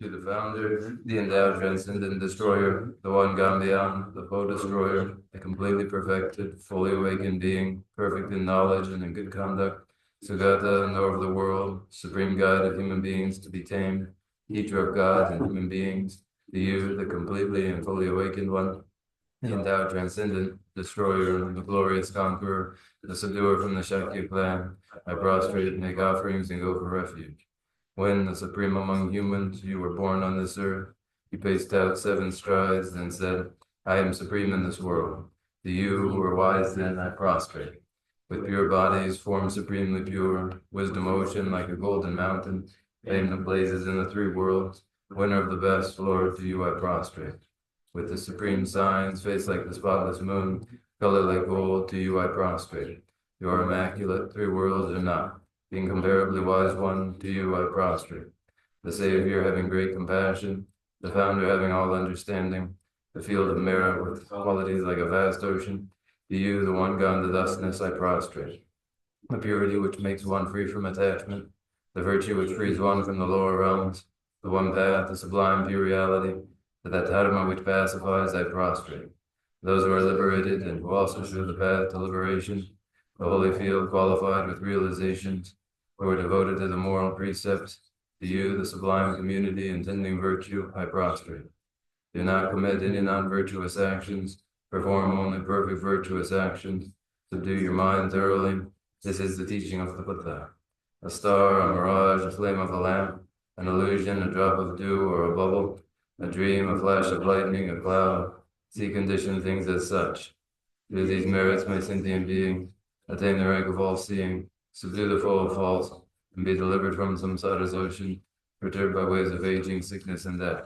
To the founder, the endowed transcendent destroyer, the one gone beyond, the foe destroyer, the completely perfected, fully awakened being, perfect in knowledge and in good conduct, Sugata, knower of the world, supreme guide of human beings to be tamed, teacher of gods and human beings, to you, the completely and fully awakened one, the endowed transcendent destroyer, the glorious conqueror, the subduer from the Shakya clan, I prostrate, make offerings, and go for refuge. When, the supreme among humans, you were born on this earth, you paced out 7 strides, then said, I am supreme in this world. To you who are wise then, I prostrate. With pure bodies, form supremely pure, wisdom ocean like a golden mountain, fame that blazes in the 3 worlds, winner of the best, Lord, to you I prostrate. With the supreme signs, face like the spotless moon, color like gold, to you I prostrate. You are immaculate, 3 worlds are not. The incomparably wise one, to you I prostrate. The Savior, having great compassion, the founder having all understanding, the field of merit with qualities like a vast ocean. To you, the one God, the thusness, I prostrate. The purity which makes one free from attachment, the virtue which frees one from the lower realms, the one path, the sublime pure reality, to that dharma which pacifies, I prostrate. Those who are liberated and who also show the path to liberation, the holy field qualified with realizations, who are devoted to the moral precepts, to you, the sublime community intending virtue, I prostrate. Do not commit any non-virtuous actions, perform only perfect virtuous actions, subdue your mind thoroughly. This is the teaching of the Buddha. A star, a mirage, a flame of a lamp, an illusion, a drop of dew or a bubble, a dream, a flash of lightning, a cloud. See conditioned things as such. Through these merits, my sentient being, attain the rank of all-seeing, subdue the foe of false, and be delivered from samsara's ocean, perturbed by waves of aging, sickness, and death.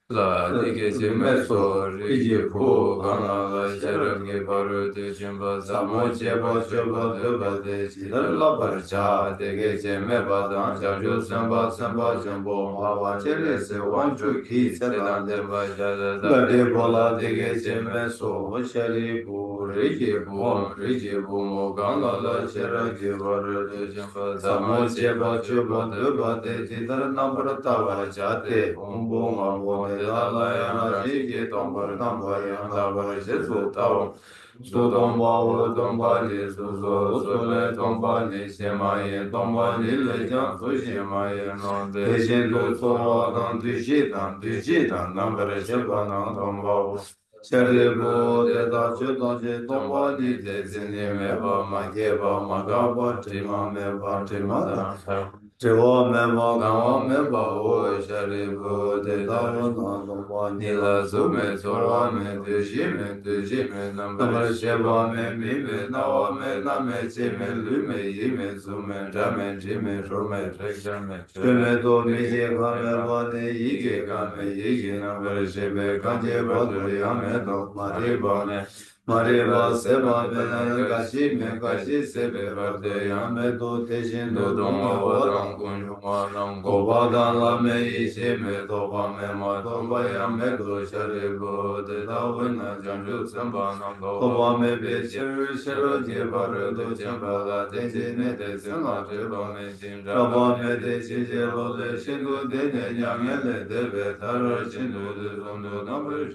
La dige jeme so rige po gana la sherab ge baru de jemba samo jeba jeba de ba de jidar la barja de ge jeme ba dan janju samba samba jambo hawa chele se wanju ki sedan de ba jada da de bola de ge jeme so shari bu rige bu mo gana la sherab ge baru de jemba samo jeba jeba de ba de jidar na barta wa jate umbo ma la la ya na ji ge tong bar tam ba ya da ba je su tao su tong ba wo tong ba li su zo su le tong ba li xie ma ye tong ba li le jiang su xie ma ye no de xin du su wa dang du ji dan nam bar xie ba nang tong ba wo xie ri bu de da ju dang ji tong ba li de zin li me ba ma ge ba ma ga ba ti ma me ba ti ma da Jiwa me ma gawa me ba wo shari bu de da wo na lo ba ni la zu me zo wa me de ji me nam ba she ba me mi me na wa me na me chi me lu me yi me zu me ra me ji me ro me re ga me che me do mi ji ga me ba ne yi ge ga me yi ge na ba she me ga je ba do ya me do ma ri ba ne Mariva seba bena gashi me gashi sebe varte yame do teshin do dong wadang kun wadang gobadan la me ishe me doba me ma doba yame do shari bo de da wena janju samba nam doba me be shiru shiru je bar do jamba la tenji ne de sema jeba me jim raba me de chi je lo le shindu de ne nyame le de be tar shindu de zondo namre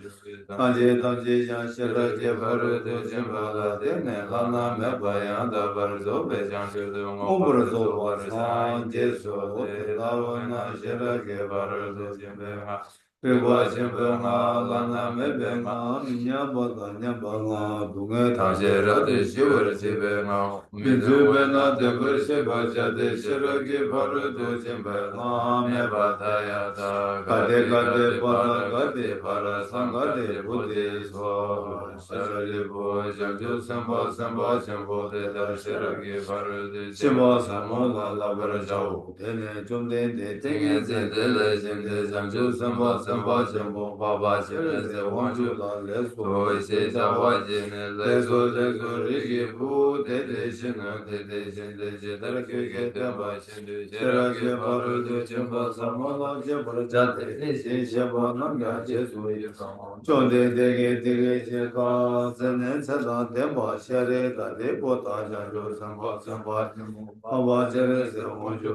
Anje tanje jan shira je bar de jamba la de ne la na me bayan da bar zo be jan ke de mo bar zo bar san je so de da na shira ke bar de jamba ha pe wa jamba ha la na me be ma nya ba da nya ba na du nge ta je ra de shi wer je be ma mi zu be na de bar she ba ja de shira ke bar de jamba la me ba ta ya ta ga de pa ra sang ga de Buddhi Swa Shari Bo Janju Samba Samba Jambo De Dar Shiragi Varadi Shimba Samola Labar Jau Dene Jumde De Tinge Zende Le Jende Janju Samba Samba Jambo Baba Shire Se Wanju La Lesko Se Jawa Jene Lesko Lesko Rigi Bu De De Shina De De Jende Jedar Kyuke Temba Shindu Shiragi Varadi Shimba Samola Jabar Jate Nishi Shimba Nanga Jesu Chonde dege dege je ka zene sada demba shere da de bota janjo samba samba awa jere se onjo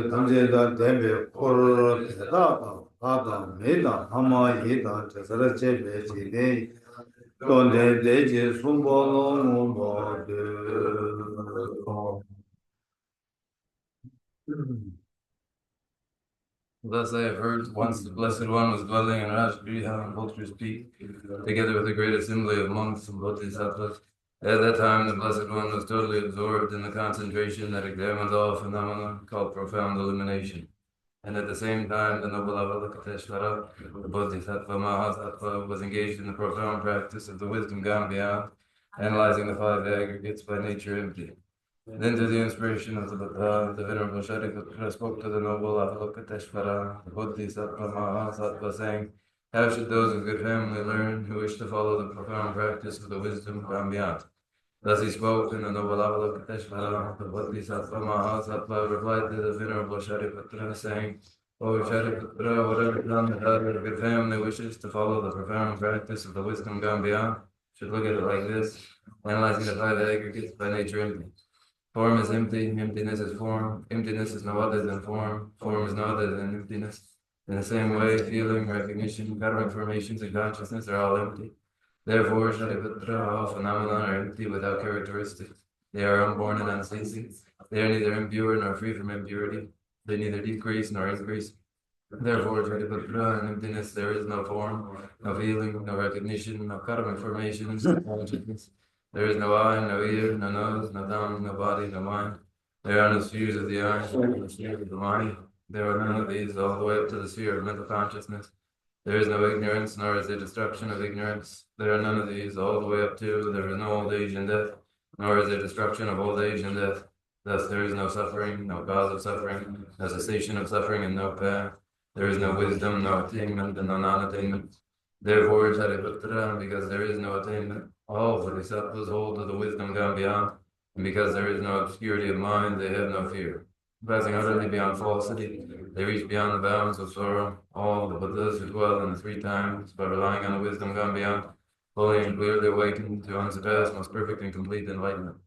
tamje da dembe kor da da me da hama ye da tsara che be chi de chonde de je sumbo no mo de Thus I have heard once the Blessed One was dwelling in Rajgriha on Vulture's Peak, together with a great assembly of monks and bodhisattvas. At that time, the Blessed One was totally absorbed in the concentration that examines all phenomena, called profound illumination. And at the same time, the noble Avalokiteshvara, the Bodhisattva Mahasattva, was engaged in the profound practice of the wisdom gone beyond, analyzing the five aggregates by nature empty. Then, through the inspiration of the Buddha, the Venerable Shariputra spoke to the noble Avalokiteshvara, the Bodhisattva Mahasattva, saying, how should those of good family learn who wish to follow the profound practice of the wisdom gone beyond? Thus he spoke, and the noble Avalokiteshvara, the Bodhisattva Mahasattva, replied to the Venerable Shariputra, saying, O Shariputra, whatever daughter of good family wishes to follow the profound practice of the wisdom gone beyond, should look at it like this, analyzing the five aggregates by nature empty. Form is empty, emptiness is form, emptiness is no other than form is no other than emptiness. In the same way, feeling, recognition, karmic formations, and consciousness are all empty. Therefore, Shariputra, all phenomena are empty without characteristics. They are unborn and unceasing. They are neither impure nor free from impurity. They neither decrease nor increase. Therefore, Shariputra, in emptiness there is no form, no feeling, no recognition, no karmic formations, no consciousness. There is no eye, no ear, no nose, no tongue, no body, no mind. There are no spheres of the eye, no spheres of the mind. There are none of these all the way up to the sphere of mental consciousness. There is no ignorance, nor is there destruction of ignorance. There are none of these, all the way up to, there is no old age and death, nor is there destruction of old age and death. Thus there is no suffering, no cause of suffering, no cessation of suffering, and no path. There is no wisdom, no attainment, and no non-attainment. Therefore, Shariputra, because there is no attainment, all bodhisattvas hold to the wisdom gone beyond, and because there is no obscurity of mind, they have no fear. Passing utterly beyond falsity, they reach beyond the bounds of sorrow. All the Buddhas who dwell in the three times by relying on the wisdom gone beyond, fully and clearly awakened to unsurpassed, most perfect and complete enlightenment.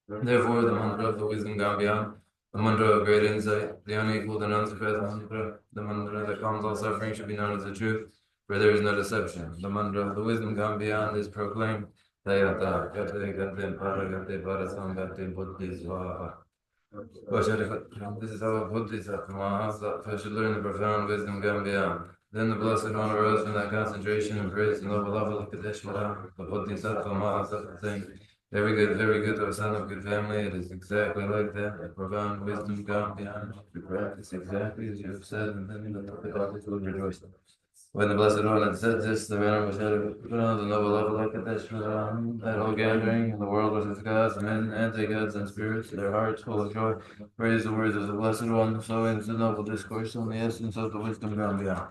Therefore, the mantra of the wisdom gone beyond, the mantra of great insight, the unequaled and unsurpassed mantra, the mantra that calms all suffering, should be known as the truth, for there is no deception. The mantra of the wisdom gone beyond is proclaimed. Tayata, Gate, Gate, Paragate, Parasangate, Buddhi, Swaha. This is how a Bodhisattva Mahasattva should learn the profound wisdom gone beyond. Then the Blessed One arose from that concentration and praised the noble Avalokiteshvara, the Bodhisattva Mahasattva, saying, very good, O son of good family. It is exactly like that. The profound wisdom gone beyond. You practice exactly as you have said, and then the gods will rejoice. When the Blessed One had said this, the Venerable Shariputra, the noble Avalokiteshvara, that whole gathering, and the world was its gods, men, anti-gods, and spirits, their hearts full of joy, praised the words of the Blessed One. So ends the noble discourse on the essence of the wisdom gone beyond.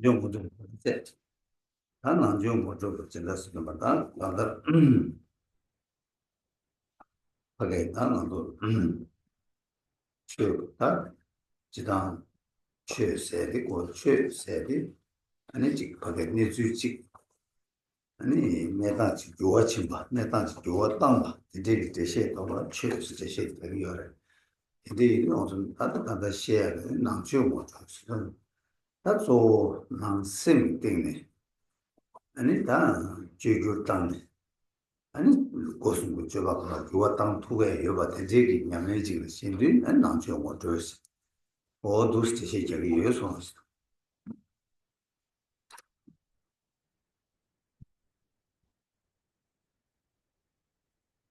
좀 먼저 이제 다는 좀 먼저 지났으면 말다 나다 하게 다는 또 최다 지단 최세리 고 최세리 아니 지 하게 네 주지 아니 내가 지 좋아치 봐 내가 지 좋았던 봐 이제 대세 또 최세 대세 되어요 이제 이런 좀 다들 셰어 남주 못 하시는 다소 난심 때문에 아니 다 제주 땅에 아니 고슨 거 제가 그와 땅 투에 여바 대제기 냠내지가 신린 안 남죠 뭐 저스 어두스 시제기 예소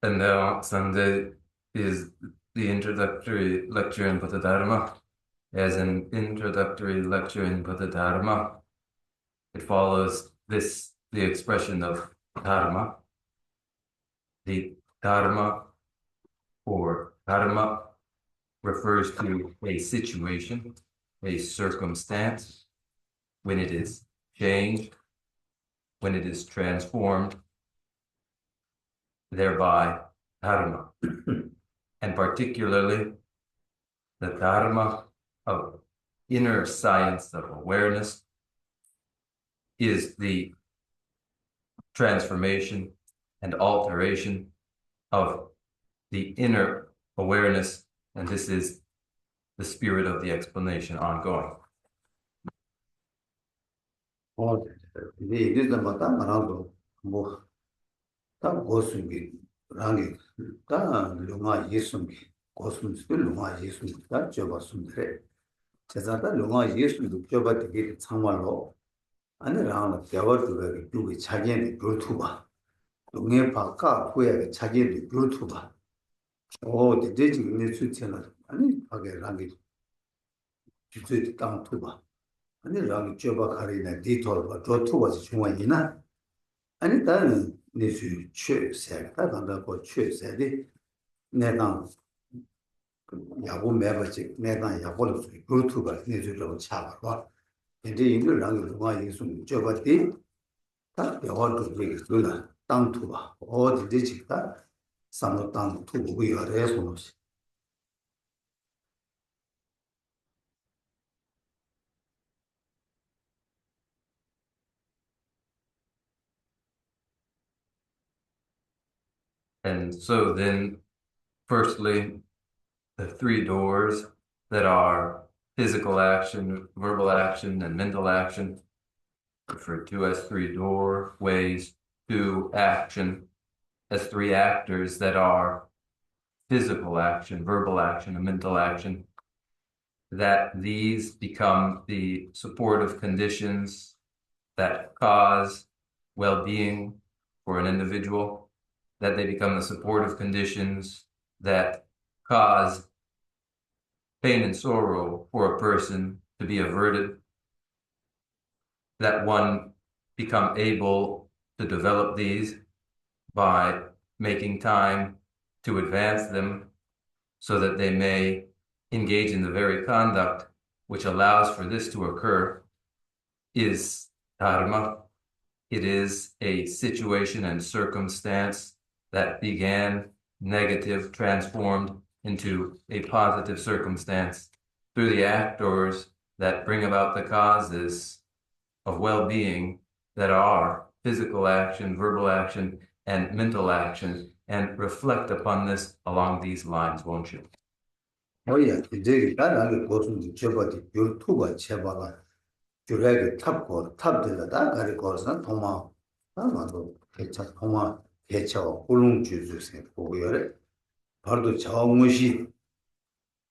And now Sunday is the introductory lecture in Buddha Dharma. As an introductory lecture in Buddha Dharma, it follows this, the expression of Dharma. The Dharma or Dharma refers to a situation, a circumstance, when it is changed, when it is transformed, thereby Dharma. And particularly the Dharma of inner science of awareness is the transformation and alteration of the inner awareness, and this is the spirit of the explanation ongoing. 이제 이제마다 말하고 다 고수기 랑이 다 룡아 예수기 고수기 룡아 예수기 다 줘봤는데 제자다 룡아 예수도 줘봤기 참말로 아니랑 대화를 두고 자기의 유튜브 동네 바까 후에 자기의 유튜브 이제 지금 내 수치는 아니 하게 랑이 주제 땅 투바 아니 랑이 줘봐 가리나 디토가 유튜브지 중앙이나 아니 다른 내수 최세다 간다고 최세디 내가 야구 매버지 내가 야구를 유튜브가 내주로 차봐 이제 이들랑 누가 예수 줘봤디 다 대화도 되게 그러나 땅 투바 어디 지다 삼로 땅 투고 이어래서 And so then, firstly, the three doors that are physical action, verbal action, and mental action, referred to as three doorways to action, as three actors that are physical action, verbal action, and mental action, that these become the supportive conditions that cause well-being for an individual, that they become the supportive conditions that cause pain and sorrow for a person to be averted, that one become able to develop these by making time to advance them so that they may engage in the very conduct which allows for this to occur, is dharma. It is a situation and circumstance that began negative, transformed into a positive circumstance through the actors that bring about the causes of well-being that are physical action, verbal action, and mental action, and reflect upon this along these lines, won't you? 이제 나라를 고수는 줘봤디 유튜브가 쳐봐가 주라게 탑들다 가리 거서 도마 아마도 개차 도마 개차 꿀웅 주주세 보고요 바로 저무시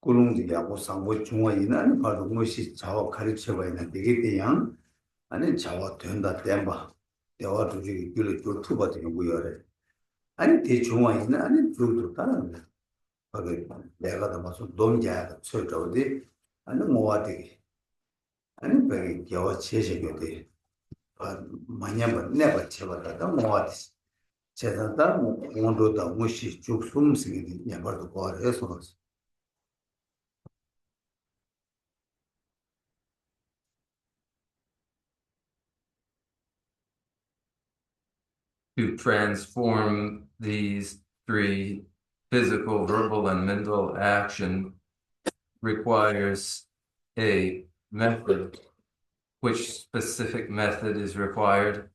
꿀웅도 야고 상고 중앙이나 바로 무시 저 가르쳐 봐야 되게 대양 아니 저와 된다 땜바 대화도 저기 유튜브 같은 거요 아니 대중앙이나 아니 둘도 다른 거기 내가 더 무슨 돈자 설정이 아니 뭐하지 아니 배 겨워 체제게 돼 마냐만 내가 쳐봤다 뭐하지 제가다 뭐 온도다 무시 쭉 숨쓰기 내가도 거래서 To transform these three physical, verbal, and mental action requires a method. Which specific method is required?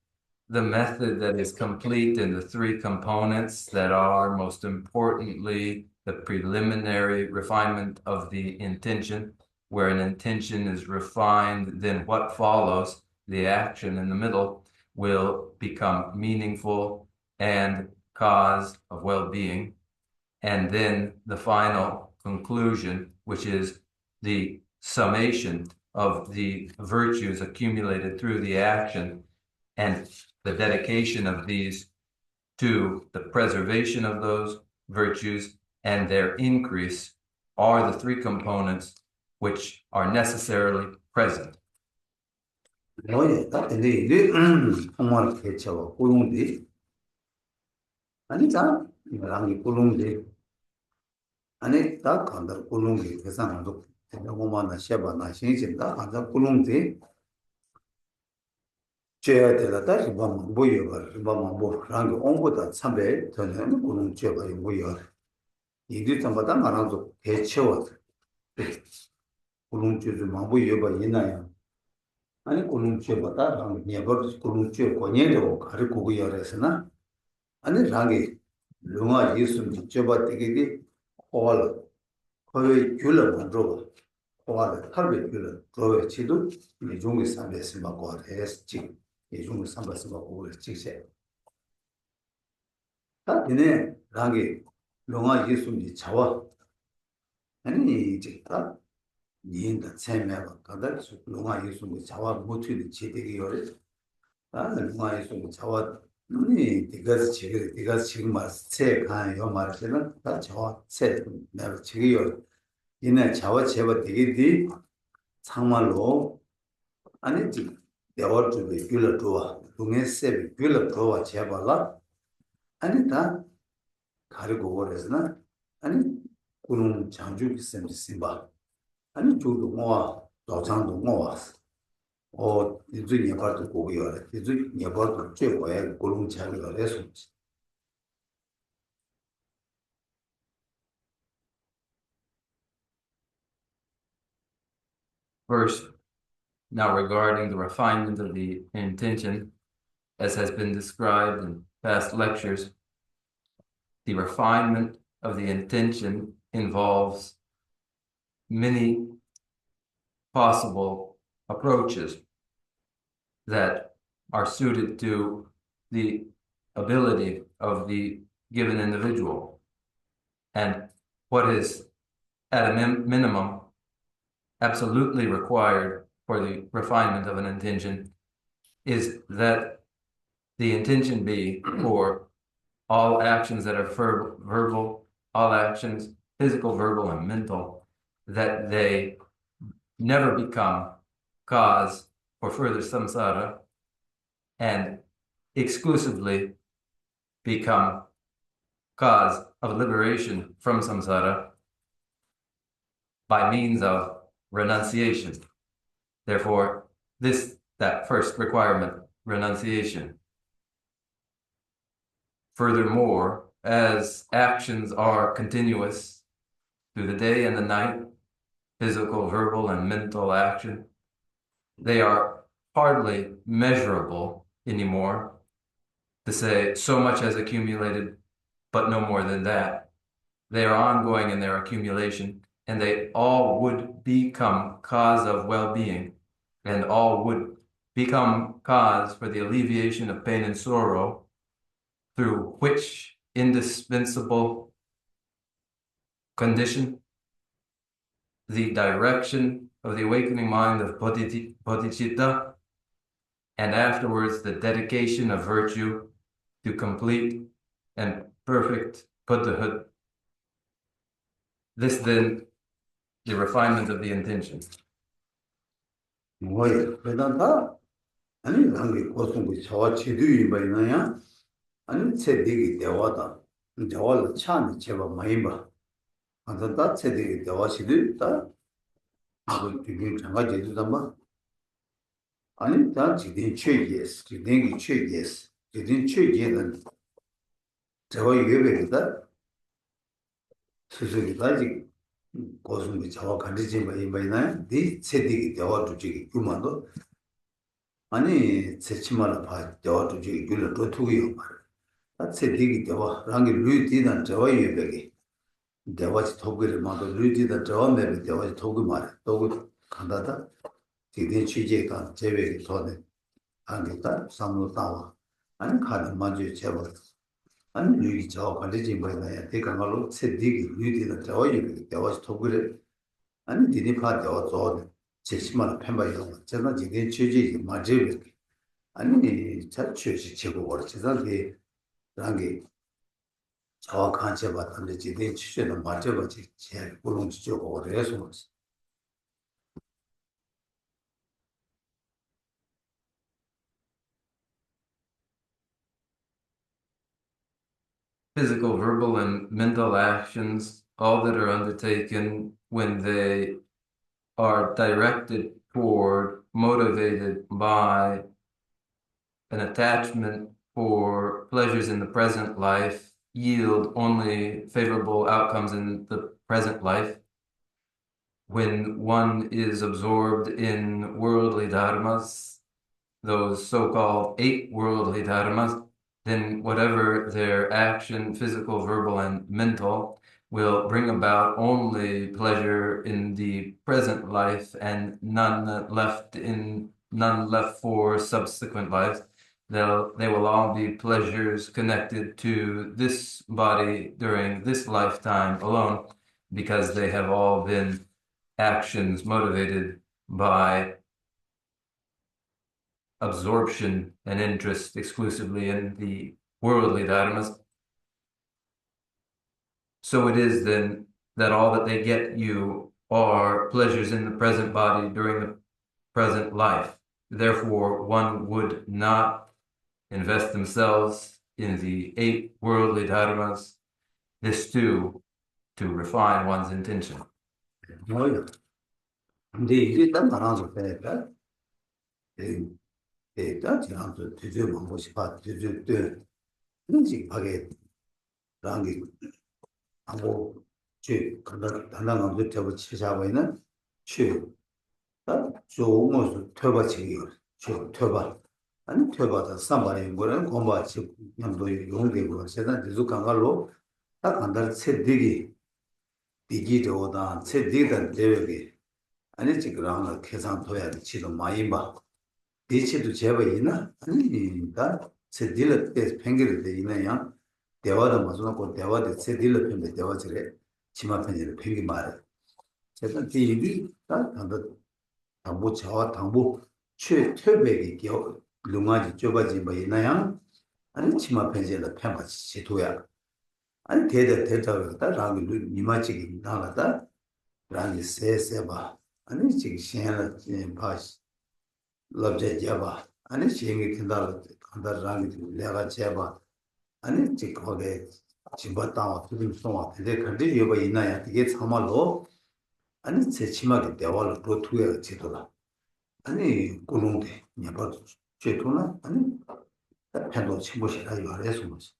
The method that is complete in the three components that are, most importantly, the preliminary refinement of the intention, where an intention is refined, then what follows, the action in the middle, will become meaningful and cause of well-being. And then the final conclusion, which is the summation of the virtues accumulated through the action and the dedication of these to the preservation of those virtues and their increase, are the three components which are necessarily present. 뭐야 근데 이제 정말 개차고 꿀웅디 아니 자 이랑이 꿀웅디 아니 다 간다 꿀웅디 계산도 너무만 셔봐나 신신다 간다 꿀웅디 제야 되다 이번 뭐여 이번 뭐 랑이 온보다 3배 더는 꿀웅 제가 뭐여 이들 전부다 말아도 개체워 꿀웅 제주 뭐여 봐 이나야 아니 꿀웅치보다 랑 네버 꿀웅치 권예로 가르고 그여서나 아니 랑이 룽아 예수님 저바 되게 호알 거의 귤을 만들어 호알 탈베 귤을 그거 치도 이 종의 삼베스 막고 해서 지금 이 종의 삼베스 막고 직세 다 되네 라게 룽아 예수님 자와 아니 이제 다 니인다 세매가 가다 룽아 예수님 자와 못히는 제대로 요래 아 룽아 예수님 자와 아니 네가 지금 말세 가요 말세는 다 자와 세 내가 지금 이날 자와 제가 되게 상말로 아니지 대화주의 귤을 좋아 동해세 귤을 좋아 제발라 아니 다 가리고 그래서나 아니 그런 장주 비슷한 심바 아니 저도 뭐 도장도 뭐 이제 예발도 고기요 이제 예발도 최고의 그런 장을 해서 First, now regarding the refinement of the intention, as has been described in past lectures, the refinement of the intention involves many possible approaches that are suited to the ability of the given individual. And what is at a minimum absolutely required for the refinement of an intention is that the intention be for all actions that are verbal, all actions, physical, verbal, and mental, that they never become cause for further samsara and exclusively become cause of liberation from samsara by means of renunciation. Therefore, that first requirement, renunciation. Furthermore, as actions are continuous through the day and the night, physical, verbal, and mental action, they are hardly measurable anymore to say so much has accumulated, but no more than that. They are ongoing in their accumulation, and they all would become cause of well-being, and all would become cause for the alleviation of pain and sorrow, through which indispensable condition the direction of the awakening mind of bodhicitta, and afterwards the dedication of virtue to complete and perfect Buddhahood. This then, the refinement of the intention. 뭐야 그러다 아니 당기 고통이 저와 지도이 말이야 아니 세대기 대화다 대화를 차는 제가 많이 봐 안다 세대기 대화시들 다 아그 지금 장가지도 담아 아니 다 지든 최예스 지든기 최예스 지든 최예는 저와 예배다 스스로 가지 고통이 저와 가지지 말이야 네 세대기 대화도 지금 그만도 아니 세치마라 봐 대화도 지금 귤을 또 두고요 세대기 대화 랑이 루이디는 저와 예배기 대화지 도구를 만도 루이디다 저와면 대화지 도구 말해 도구 간다다 지든 취재가 제외기 도네 안겠다 상로다와 아니 가는 만주 제발 아니 루이디 저 관리지 뭐냐 대가 말로 세대기 루이디다 저와 예배기 대화지 도구를 아니 디디 파 대화 저 제시만 펜바이요 제가 지든 취재 맞지 아니 잘 취재 제고 그렇지 랑이 정확한 제가 단지 지대 취재는 맞아버지 제 고롱지적으로 해서 Physical, verbal, and mental actions, all that are undertaken when they are directed toward, motivated by an attachment for pleasures in the present life, yield only favorable outcomes in the present life. When one is absorbed in worldly dharmas, those so-called 8 worldly dharmas, then whatever their action, physical, verbal, and mental, will bring about only pleasure in the present life and none left for subsequent lives. They will all be pleasures connected to this body during this lifetime alone, because they have all been actions motivated by absorption and interest exclusively in the worldly dharmas. So it is then that all that they get you are pleasures in the present body during the present life. Therefore, one would not invest themselves in the 8 worldly dharmas, this too, to refine one's intention. 뭐야? 근데 이게 딱 나눠서 되니까 딱 지나서 뒤져 먹고 싶어 뒤져 때 인지 하게 랑이 하고 제 간단한 거 잡고 치자고 있는 좋은 것을 퇴바치기 퇴바 아니 퇴바다 삼바리 거는 공부하지 냠도 용되고 세단 계속 간갈로 딱 간달 세디기 디기도다 세디단 대외기 아니 지금 계산 도야 지도 많이 봐 디치도 제가 있나 아니니까 세딜을 때 팽기를 돼 있나요 대화도 맞으고 대화도 세딜을 팽데 대화지래 치마 팽기를 팽기 말해 세단 디기 딱 간다 당부 자와 당부 최퇴백이 겨 룽아지 좁아지 뭐 있나요? 아니 치마 펜젤라 펜바치 제도야. 아니 대다다 라기 니마치기 나가다 라기 세세바 아니 지금 시행을 바시 럽제 잡아 아니 시행이 된다 간다 라기 내가 잡아 아니 지금 거기 집었다 두림 송아 근데 근데 여봐 있나요? 이게 참말로 아니 제 치마게 대화를 또 투여 제도라. 아니 고롱데 냐바 제토나 아니 팬도 친구시라 요래서 뭐지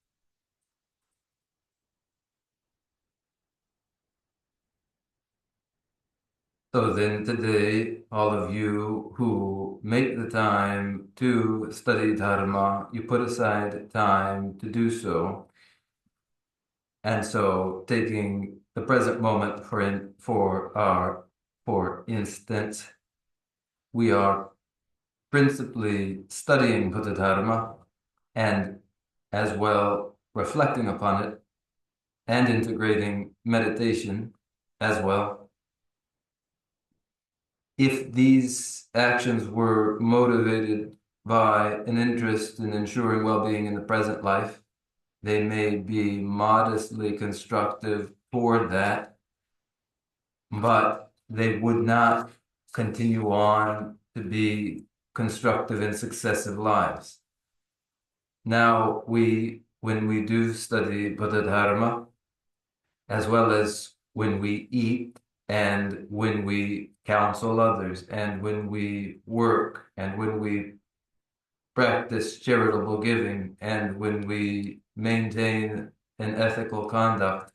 So then today, all of you who make the time to study Dharma, you put aside time to do so. And so taking the present moment for instance, we are principally studying Buddha Dharma and as well reflecting upon it and integrating meditation as well. If these actions were motivated by an interest in ensuring well-being in the present life, they may be modestly constructive toward that, but they would not continue on to be constructive in successive lives. Now, when we do study Buddha Dharma, as well as when we eat and when we counsel others and when we work and when we practice charitable giving and when we maintain an ethical conduct,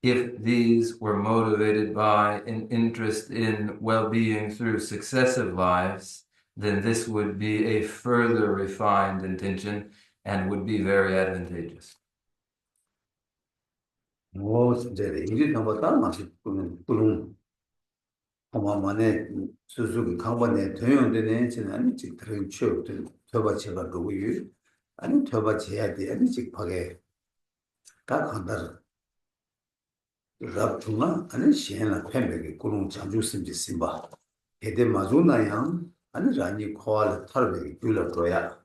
if these were motivated by an interest in well-being through successive lives, then this would be a further refined intention and would be very advantageous. 뭐 이제 이리 넘어다 맛이 꿀ung 어마만에 수수기 강반에 대용되네 지난 직 들은 취업들 퇴바치가 로유 아니 퇴바치해야 돼 아니 직하게 다 간다 랍투나 아니 시에나 팬백이 꿀ung 자주 심지 심바 에데 마주나양 아니 라니 코알 탈백이 줄어줘야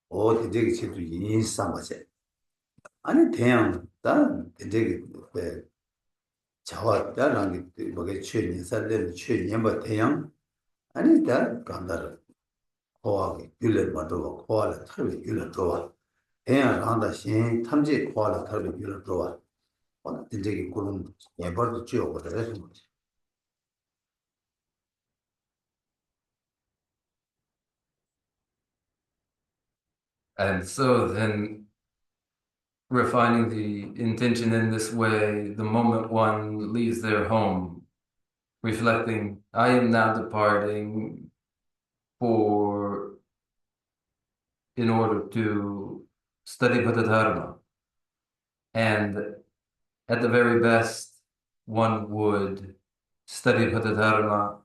어 되게 지도 인상 맞아 아니 대양 다 되게 자와다라는 게 뭐게 최니 살레는 최니 뭐 대양 아니 다 간다를 코하게 귤을 받고 코알을 털을 귤을 줘와 대양 한다 신 탐지 코알을 털을 귤을 줘와 어 되게 그런 예벌도 지어고 그래서 뭐지 And so then refining the intention in this way, the moment one leaves their home, reflecting, I am now departing in order to study Buddha Dharma. And at the very best, one would study Buddha Dharma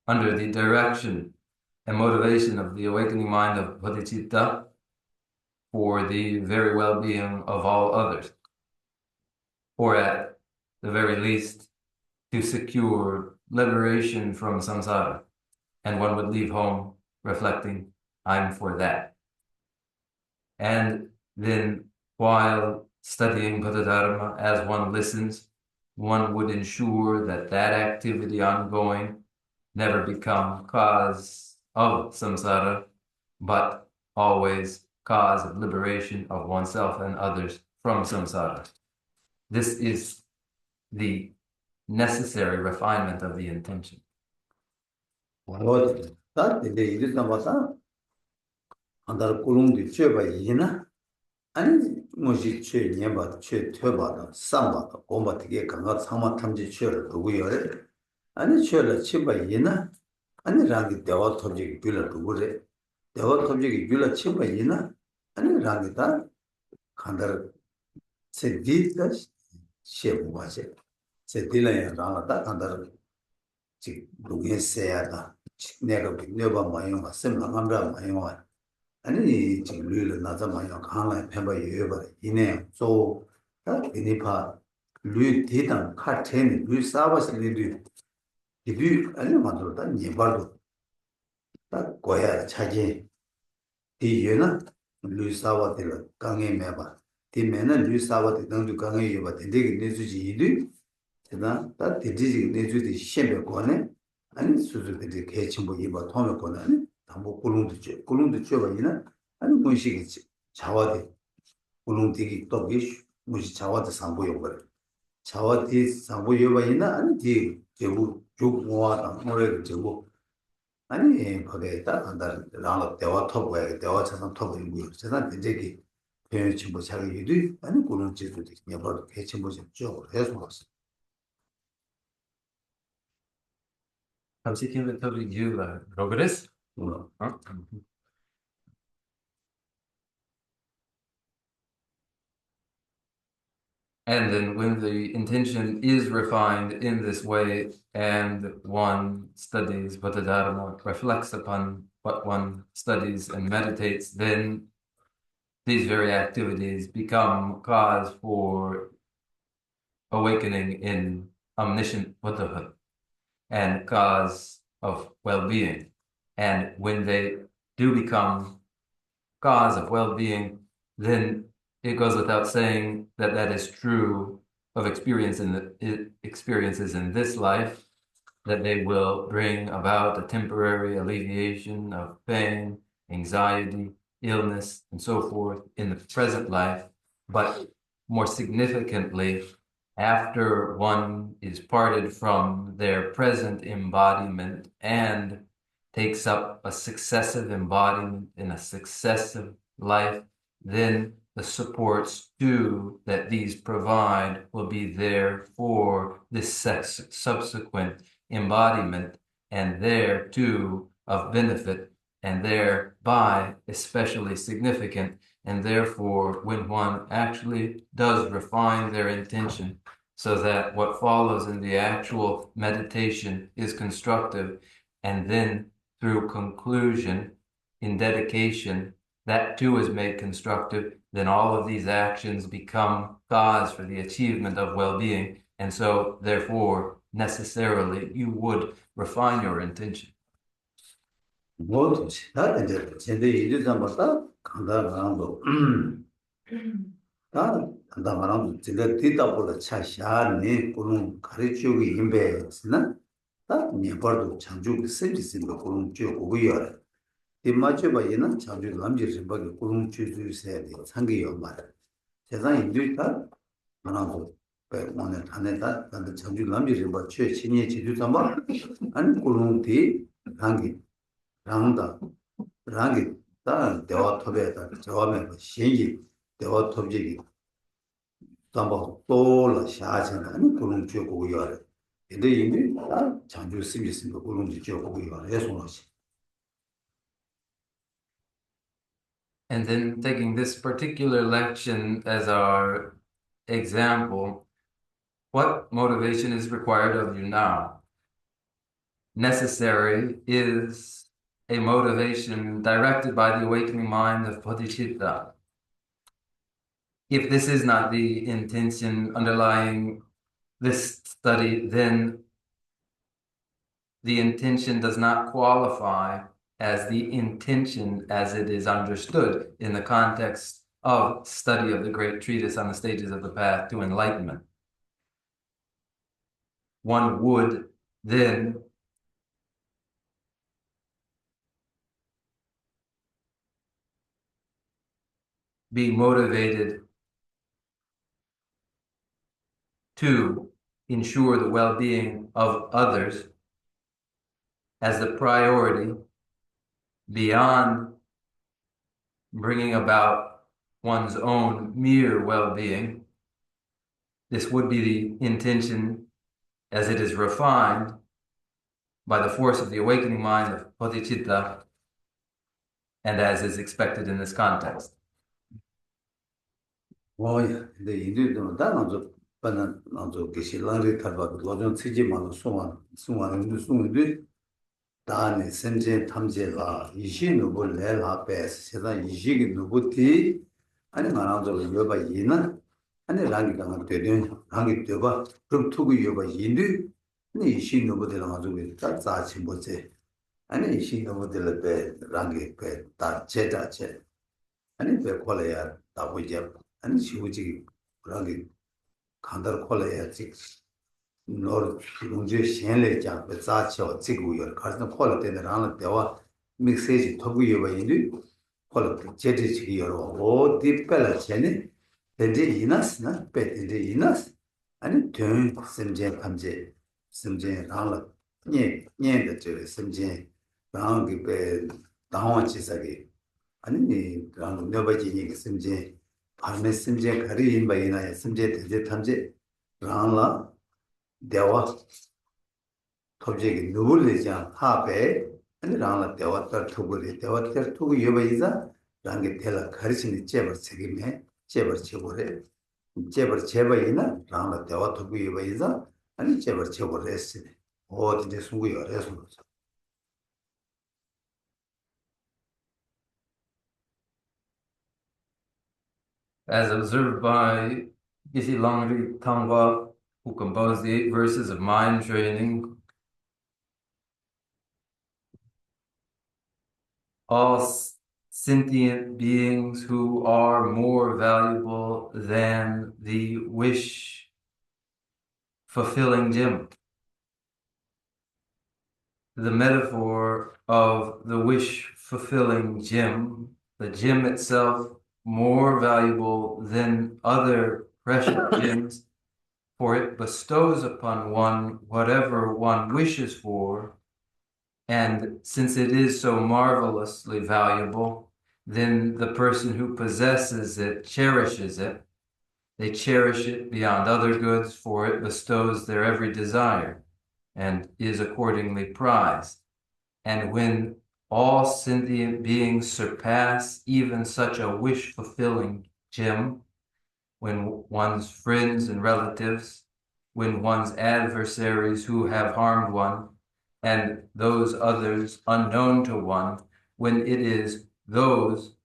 under the direction and motivation of the awakening mind of bodhicitta for the very well-being of all others, or at the very least, to secure liberation from samsara. And one would leave home reflecting, I'm for that. And then while studying Buddha Dharma, as one listens, one would ensure that that activity ongoing never become cause of samsara, but always cause of liberation of oneself and others from samsara. This is the necessary refinement of the intention. 다 이제 이랬다 봤다. 안달 꿀웅도 쥐어봐 이나 아니 뭐지 쥐 녀봐 쥐 퇴봐다 쌈봐다 고마 되게 강가 상마 탐지 쥐를 두고 열에 아니 쥐를 치봐 이나 아니 랑이 대화 톱지 빌라 두고래 대화 톱지 빌라 치봐 이나 아니 랑이다 간달 세디다 시에고 봐세 세딜라야 랑다 간달 지 누게세야다 내가 내가 마요 sem랑암라 마요 아니 지금 류를 나자 마요 강라에 펴봐 예봐 이네 저 이니파 류 대당 카테니 류 사바스 류 이류 아니 만들었다 니발도 딱 거야 차지 이유는 류 사바들 강에 매봐 디면은 류 사바들 등도 강에 예봐 되게 내주지 이류 제가 딱 되지 내주지 시험에 거네 아니 수수들이 개침보 이봐 통에 거네 담보 꿀웅도 줘 봐이나 아니 무식이지 자와대 꿀웅되기 또 무시 자와대 상보여 버려 자와대 상보여 봐이나 아니 디 제부 쭉 모아다 뭐래 제부 아니 거기에 딱 한다 나랑 대화 톱고야 대화 차선 톱이고 제가 되게 배우치 뭐 자기 일이 아니 꿀웅지도 내가 개침보 줘 해서 왔어 I'm seeking to tell you progress. And then when the intention is refined in this way and one studies Buddha Dharma, reflects upon what one studies and meditates, then these very activities become cause for awakening in omniscient Buddhahood and cause of well-being. And when they do become cause of well-being, then it goes without saying that that is true of experiences in this life, that they will bring about a temporary alleviation of pain, anxiety, illness, and so forth in the present life. But more significantly, after one is parted from their present embodiment and takes up a successive embodiment in a successive life, then the supports too that these provide will be there for this subsequent embodiment, and there too of benefit, and thereby especially significant. And therefore, when one actually does refine their intention so that what follows in the actual meditation is constructive, and then through conclusion, in dedication, that too is made constructive, then all of these actions become cause for the achievement of well-being. And so, therefore, necessarily, you would refine your intention. 뭐든지 다 이제 제대 일을 잡았다 간다라고 다 간다라고 제대 뒤다보다 차샤니 그런 가르치기 임배스나 다 네버도 창조의 서비스로 그런 쭉 오고요. 이 맞춰 봐야는 창조 남지를 밖에 그런 주주를 해야 돼. 상기요 말. 세상 인류다 하나도 배원에 안에다 근데 창조 남지를 봐 최신의 제주 담아 아니 그런 뒤 상기 랑다 랑이 다 대화 톱에다 저음에 신기 대화 톱지기 담보 또라 샤잖아 그런 주고 요래 근데 이미 다 장주 쓰겠습니다 그런 주고 요래 해서 And then taking this particular lection as our example, what motivation is required of you now? Necessary is a motivation directed by the awakening mind of bodhicitta. If this is not the intention underlying this study, then the intention does not qualify as the intention as it is understood in the context of study of the great treatise on the stages of the path to enlightenment. One would then be motivated to ensure the well-being of others as the priority beyond bringing about one's own mere well-being. This would be the intention as it is refined by the force of the awakening mind of bodhicitta and as is expected in this context. 뭐야, 근데 이들도 나눠서 받는 나눠서 계시 랑리 탈바 로전 치지만 수만 수문들 다네 선제 탐제라 이시 누구 내라 베스 세다 이시기 누구티 아니 나눠서 여바 이는 아니 랑이가 되든 랑이 되봐 그럼 투구 여바 인도 아니 이시 누구들 가지고 다 자치 뭐지 아니 이시 누구들 베 랑이 베다 제다제 아니 베 콜레야 다 보이제 아니 시우지 그러기 간다를 콜레야지 노르 용제 신뢰 잡에 자치어 지구요 가서 콜레 때는 하나 대화 메시지 토구요 바인데 콜레 제지지요 오 딥깔 전에 근데 이나스나 배인데 이나스 아니 된 심제 감제 심제 나라 녜녜의 저 심제 나한테 배 당원지사기 아니 그런 너버지니 심제 발매 심제 가리인 바이나 심제 대제 탐제 라라 대화 토지기 누굴리자 하베 아니 라라 대화 터 투고리 대화 터 투고 여바이자 랑게 텔라 가르치니 제버 책임에 제버 제보래 제버 제바이나 라라 대화 투고 여바이자 아니 제버 제보래스 어디에 숨고요 그래서 As observed by Isi Langri Tangwa, who composed the 8 verses of mind training, all sentient beings who are more valuable than the wish-fulfilling gem. The metaphor of the wish-fulfilling gem, the gem itself, more valuable than other precious gems, for it bestows upon one whatever one wishes for, and since it is so marvelously valuable, then the person who possesses it cherishes it. They cherish it beyond other goods, for it bestows their every desire and is accordingly prized. And when all sentient beings surpass even such a wish-fulfilling gem, when one's friends and relatives, when one's adversaries who have harmed one, and those others unknown to one, when it is those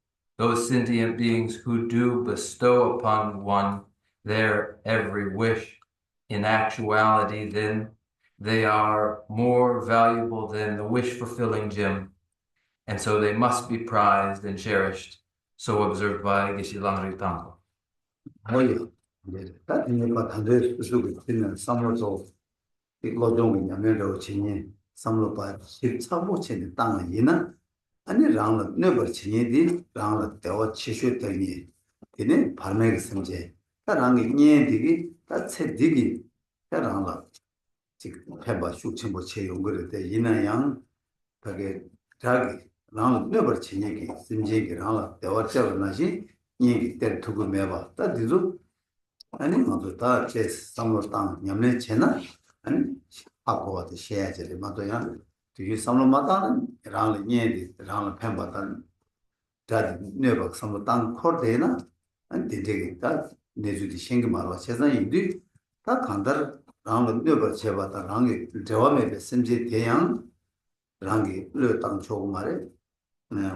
sentient beings who do bestow upon one their every wish, in actuality, then they are more valuable than the wish-fulfilling gem, and so they must be prized and cherished, so observed by Geshe Langri Tangpa. 뭐요 이제 다니까 단대 수수고 있는 삼로조 이로종이 야면로 진이 삼로바 13호체의 땅은 이나 아니 랑로 네버 진이디 랑로 대와 치슈더니 이네 발매의 ਸਮ제 랑이 녜디기 다체디기 랑로 지금 해봐 숙침보 체용거를 때 이나양 그게 자기 랑로 네버 진이기 심제기 랑로 대와 잡나시 얘기 때 두고 매봐 다디도 아니 뭐도 다 제스 삼로 땅 냠내 채나 아니 하고도 해야지 맞아요 뒤에 삼로마다는 랑로 녜디 랑로 팬바단 다 네박 삼로 땅 코르데나 안 되게 다 내주디 생기 말와 세상인데 다 간다를 라는 네박 제바다 랑이 저와메 심지 대양 랑이 르땅 조고 말에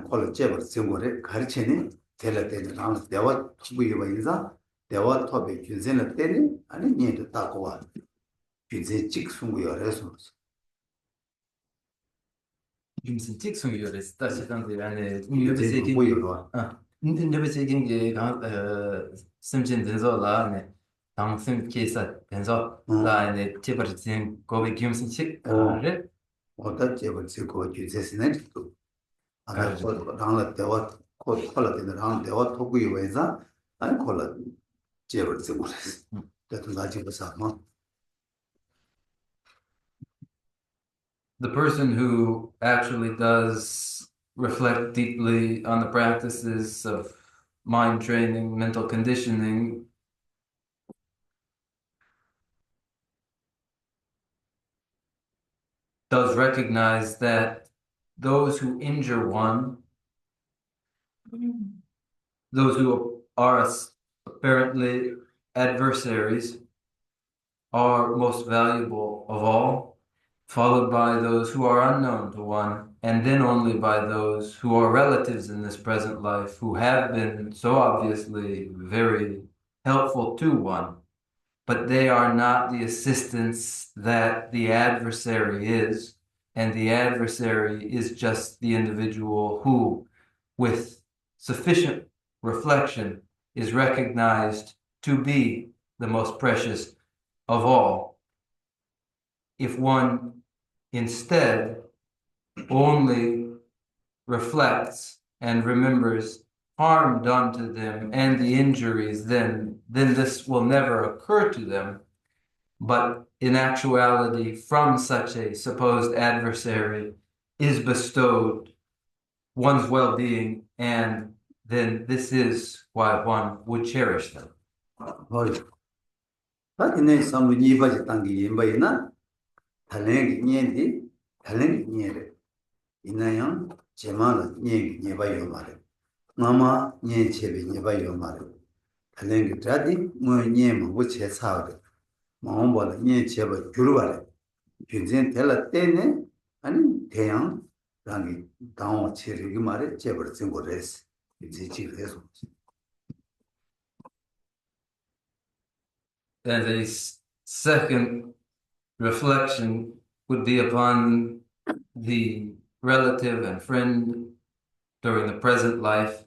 콜 제바 생고래 가르치니 텔라 때는 랑 대화 기부이와 인자 대화 토베 균세는 때니 아니 니도 따고와 균세 찍순고요 그래서 김신직 송이요레스 다시간데 안에 균세 보여로 인더베세긴 게 심진 된서라네 당심 케이스 된서 라네 제버진 고베 김신직 가르 어다 제바 찍고 균세스네 또 아다 가르 랑라 대화 콜라 때는 랑 대화 토구이와 인자 아니 콜라 제바 찍고 그래서 대도 나지 보사 the person who actually does reflect deeply on the practices of mind training, mental conditioning, does recognize that those who injure one, those who are apparently adversaries, are most valuable of all, followed by those who are unknown to one, and then only by those who are relatives in this present life, who have been so obviously very helpful to one, but they are not the assistance that the adversary is, and the adversary is just the individual who, with sufficient reflection, is recognized to be the most precious of all. If one instead only reflects and remembers harm done to them and the injuries, then this will never occur to them. But in actuality, from such a supposed adversary is bestowed one's well-being, and then this is why one would cherish them. 다니네 삼분이 바지 땅기 임바이나 달랭이 녀디 달랭이 녀레 이나양 제마나 녀기 녀바요 말에 마마 녀 제비 녀바요 말에 달랭이 자디 뭐 녀마 우체 사데 마음보다 녀 제바 줄바래 균전 텔라 때네 아니 대양 랑이 당어 체리기 말에 제벌 증거레스 이제 지그래서 And a second reflection would be upon the relative and friend during the present life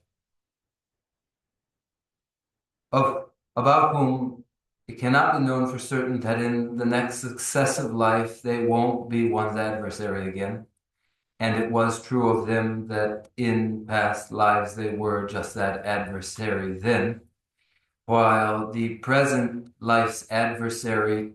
about whom it cannot be known for certain that in the next successive life they won't be one's adversary again. And it was true of them that in past lives they were just that adversary then, while the present life's adversary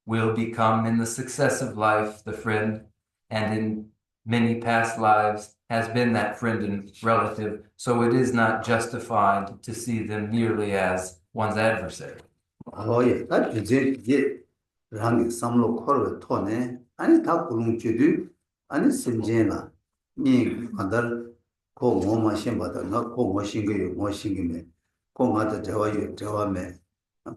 will become in the successive life the friend, and in many past lives has been that friend and relative, so it is not justified to see them merely as one's adversary. 예, 다 이제 랑이 삼로 코르 토네 아니 다 구릉주도 아니 심제나 니 간달 고 뭐마신 받아 나고 뭐신게 뭐신게 고 마다 저와메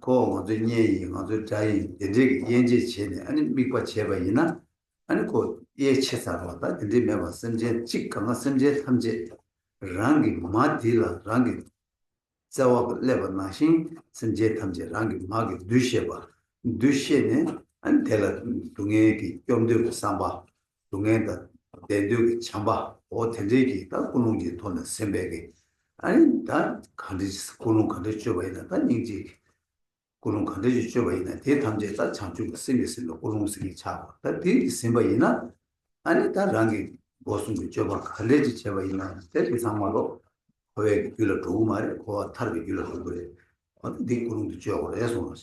고 뭐도 니이 뭐도 자이 이제 연지 체네 아니 미과 제바이나 아니 고 예체사로다 근데 매번 심제 직강아 심제 탐제 랑이 마딜라 랑이 자와 레버 마신 심제 탐제 랑이 마게 두셰바 두셰네 안 텔라 동에기 좀더 삼바 동에다 대두기 참바 오 텔리기 다 꾸는지 돈은 셈베기 아니 다 간디스 꾸는 간디 줘봐야 다 닝지 꾸는 간디 줘봐야 대 탐제 다 참주 심이스로 꾸는스기 차 다디 셈바이나 아니 다 랑이 보승 줘봐 갈래지 줘봐야 대 상마로 왜 길을 두고 말에 고 타르게 길을 두고 그래 어디 꾸는도 줘고 해서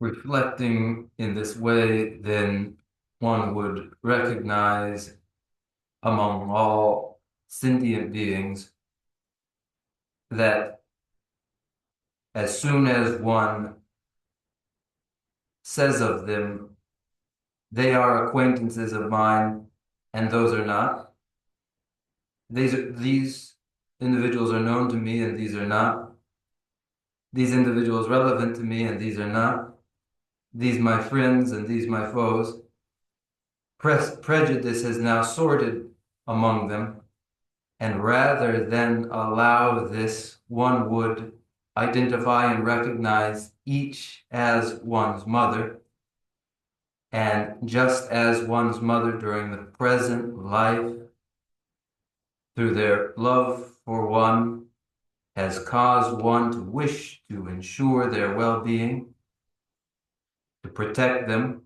Reflecting in this way, then one would recognize among all sentient beings that as soon as one says of them, they are acquaintances of mine, and those are not. These individuals are known to me, and these are not. These individuals relevant to me, and these are not. These my friends, and these my foes. Prejudice has now sorted among them, and rather than allow this, one would identify and recognize each as one's mother, and just as one's mother during the present life, through their love for one, has caused one to wish to ensure their well-being, to protect them,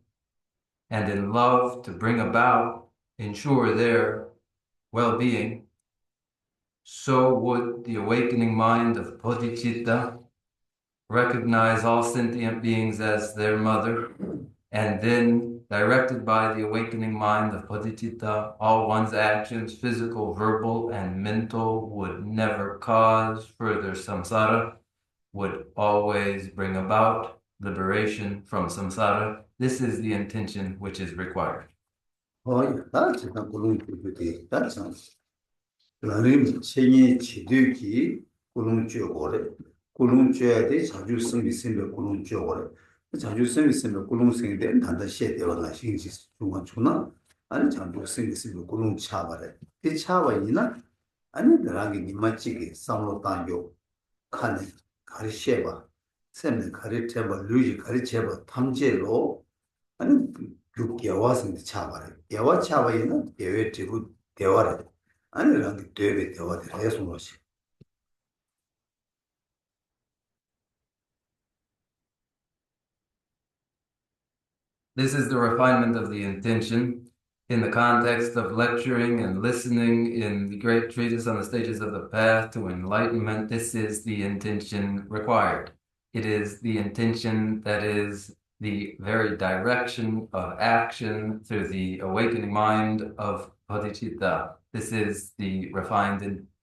and in love to bring about, ensure their well-being, so would the awakening mind of bodhicitta recognize all sentient beings as their mother, and then, directed by the awakening mind of bodhicitta, all one's actions, physical, verbal, and mental, would never cause further samsara, would always bring about liberation from samsara. This is the intention which is required. that's not going to be that sounds. Lamrim 생이 지득이 굴웅지어고래. 굴웅지어야지 자주 생기 생겨 굴웅지어고래. 자주 생기 생겨 굴웅생인데 단다 시에되어라 신지 중간 주나 아니 자주 생기 생겨 굴웅차바래. 이 차바이나 아니 나랑이 니마치게 상로 단요 칸에 가리셰바 셈네 가리체바 루지 가리체바 탐제로 아니 육개와선데 차바래. 개와 차바이나 개외 지구 대화래. 아니랑 되게 대화를 해서 것이. This is the refinement of the intention in the context of lecturing and listening in the great treatise on the stages of the path to enlightenment. This is the intention required. It is the intention that is the very direction of action through the awakening mind of bodhicitta. This is the refined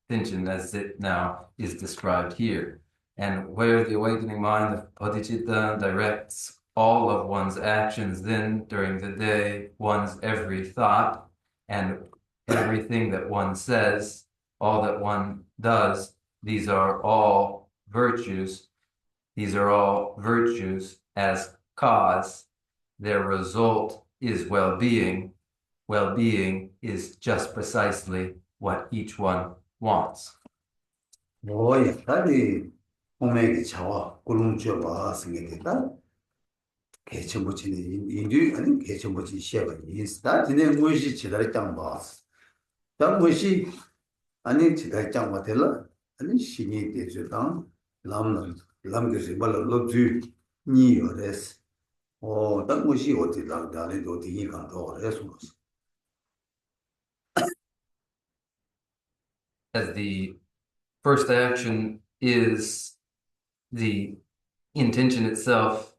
intention as it now is described here. And where the awakening mind of bodhicitta directs all of one's actions, then during the day, one's every thought and everything that one says, all that one does, these are all virtues. These are all virtues as cause. Their result is well-being. Well-being is just precisely what each one wants. 뭐야, 다리 공맥이 차와 굴웅지어봐 생겼다. 개천부치는 인류 아니 개천부치 시야가 인스타 진행 무엇이 지달이 짱 봤어. 딱 무엇이 아니 지달이 짱 봤들라. 아니 신이 되주당 람그지 발로주 니요레스. 딱 무엇이 어디 나다네 어디 간도 그래서 As the first action is the intention itself,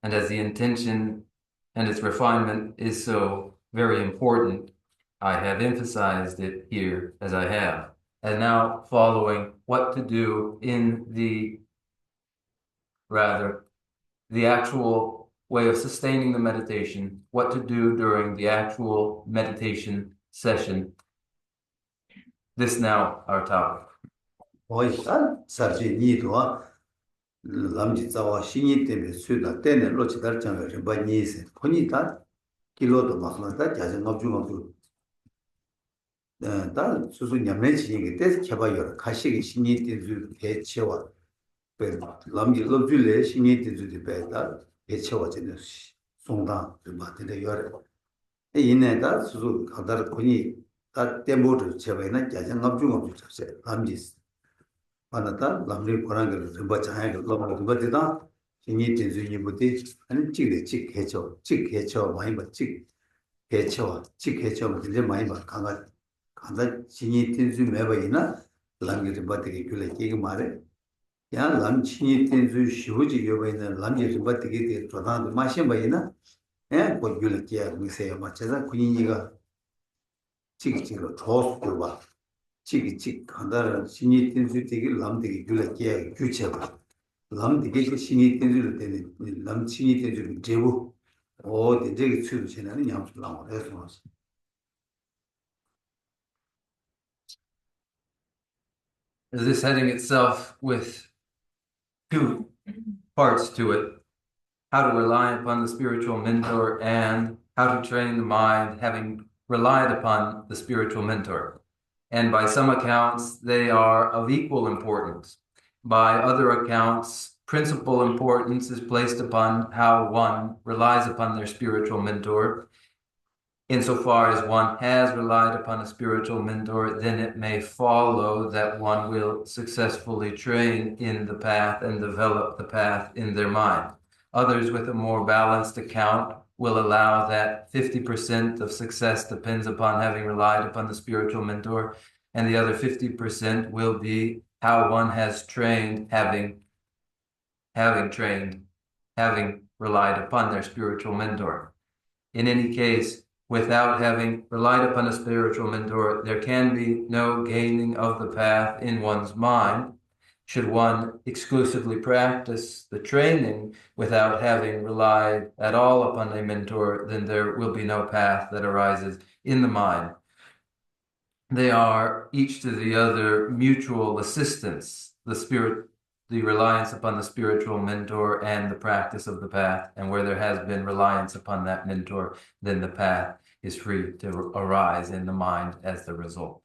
and as the intention and its refinement is so very important, I have emphasized it here as I have. And now following what to do in the actual way of sustaining the meditation, what to do during the actual meditation session. This now our topic. 사실 니도와 남지자와 신이 때문에 수다 때문에 로치달장을 좀 많이 있어. 본이다 길로도 막는다 자전거 중앙도 다 수수 냠내지는 게 때서 개발여 가시기 신이 때문에 대체와 남지 럽줄래 신이 때문에 배다 대체와 되는 송다 좀 받는데 여러 이내다 수수 가다를 본이 다 때모를 제외는 자전거 중앙도 잡세 남지 만나다 람림 고랑을 좀 봐자야 로마로 좀 봐대다 신이 된주니 뭐지 아니 찍게 해쳐 많이 봐찍 해쳐 이제 많이 봐 강가 신이 된주 매바이나 람게 좀 봐대게 줄래 이게 말해 야 람신이 된주 쉬우지 요바이나 람게 좀 봐대게 돼 도다도 마셔 봐이나 뭐 줄래 끼야 미세야 맞자 군인이가 찍찍로 조스도 봐 찍 간다는 신이 된수 되게 남되게 줄래 끼야 규체가 람 되게 신이 된줄 되는 람 신이 된줄 제부 되게 추도 지나는 양수랑 해서 This heading itself with two parts to it: how to rely upon the spiritual mentor and how to train the mind having relied upon the spiritual mentor. And by some accounts, they are of equal importance. By other accounts, principal importance is placed upon how one relies upon their spiritual mentor. Insofar as one has relied upon a spiritual mentor, then it may follow that one will successfully train in the path and develop the path in their mind. Others with a more balanced account will allow that 50% of success depends upon having relied upon the spiritual mentor, and the other 50% will be how one has trained, having trained, having relied upon their spiritual mentor. In any case, without having relied upon a spiritual mentor, there can be no gaining of the path in one's mind. Should one exclusively practice the training without having relied at all upon a mentor, then there will be no path that arises in the mind. They are each to the other mutual assistance, the reliance upon the spiritual mentor and the practice of the path. And where there has been reliance upon that mentor, then the path is free to arise in the mind as the result.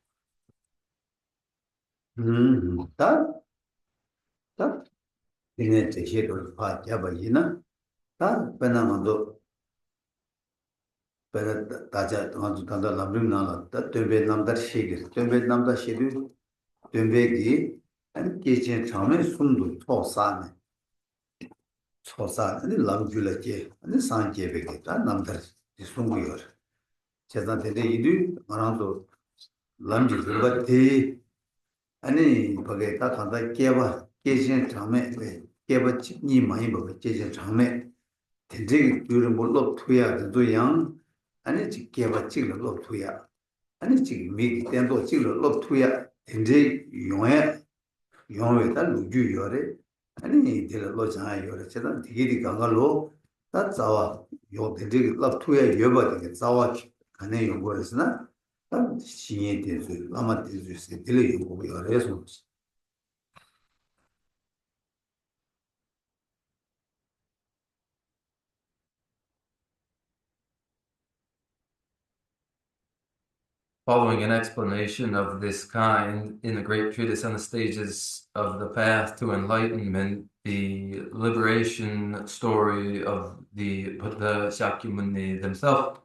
다 이네 제시를 봐야바이나 다 배나만도 배나 다자 아주 단다 람림 나라 다 되베 남다 시기 되베 남다 시기 되베기 아니 계신 처음에 숨도 초사네 초사 아니 람줄레게 아니 산게베게 다 남다 숨고요 제단데 이두 말한도 람지 그거데 아니 거기에 딱 간다 깨봐 계신 처음에 깨봐 니 많이 보고 계신 처음에 되게 둘은 뭘로 투야도 양 아니 깨봐 찍으러 투야 아니 지금 미기 때도 찍으러 투야 되게 용에다 루주 요래 아니 들로 자 요래 제가 되게 강가로 다 자와 요 되게 투야 여봐도 자와 가네 요거였으나 다 신이 돼서 아마 돼서 들려 요거 요래서 Following an explanation of this kind in the great treatise on the stages of the path to enlightenment, the liberation story of the Buddha Shakyamuni themselves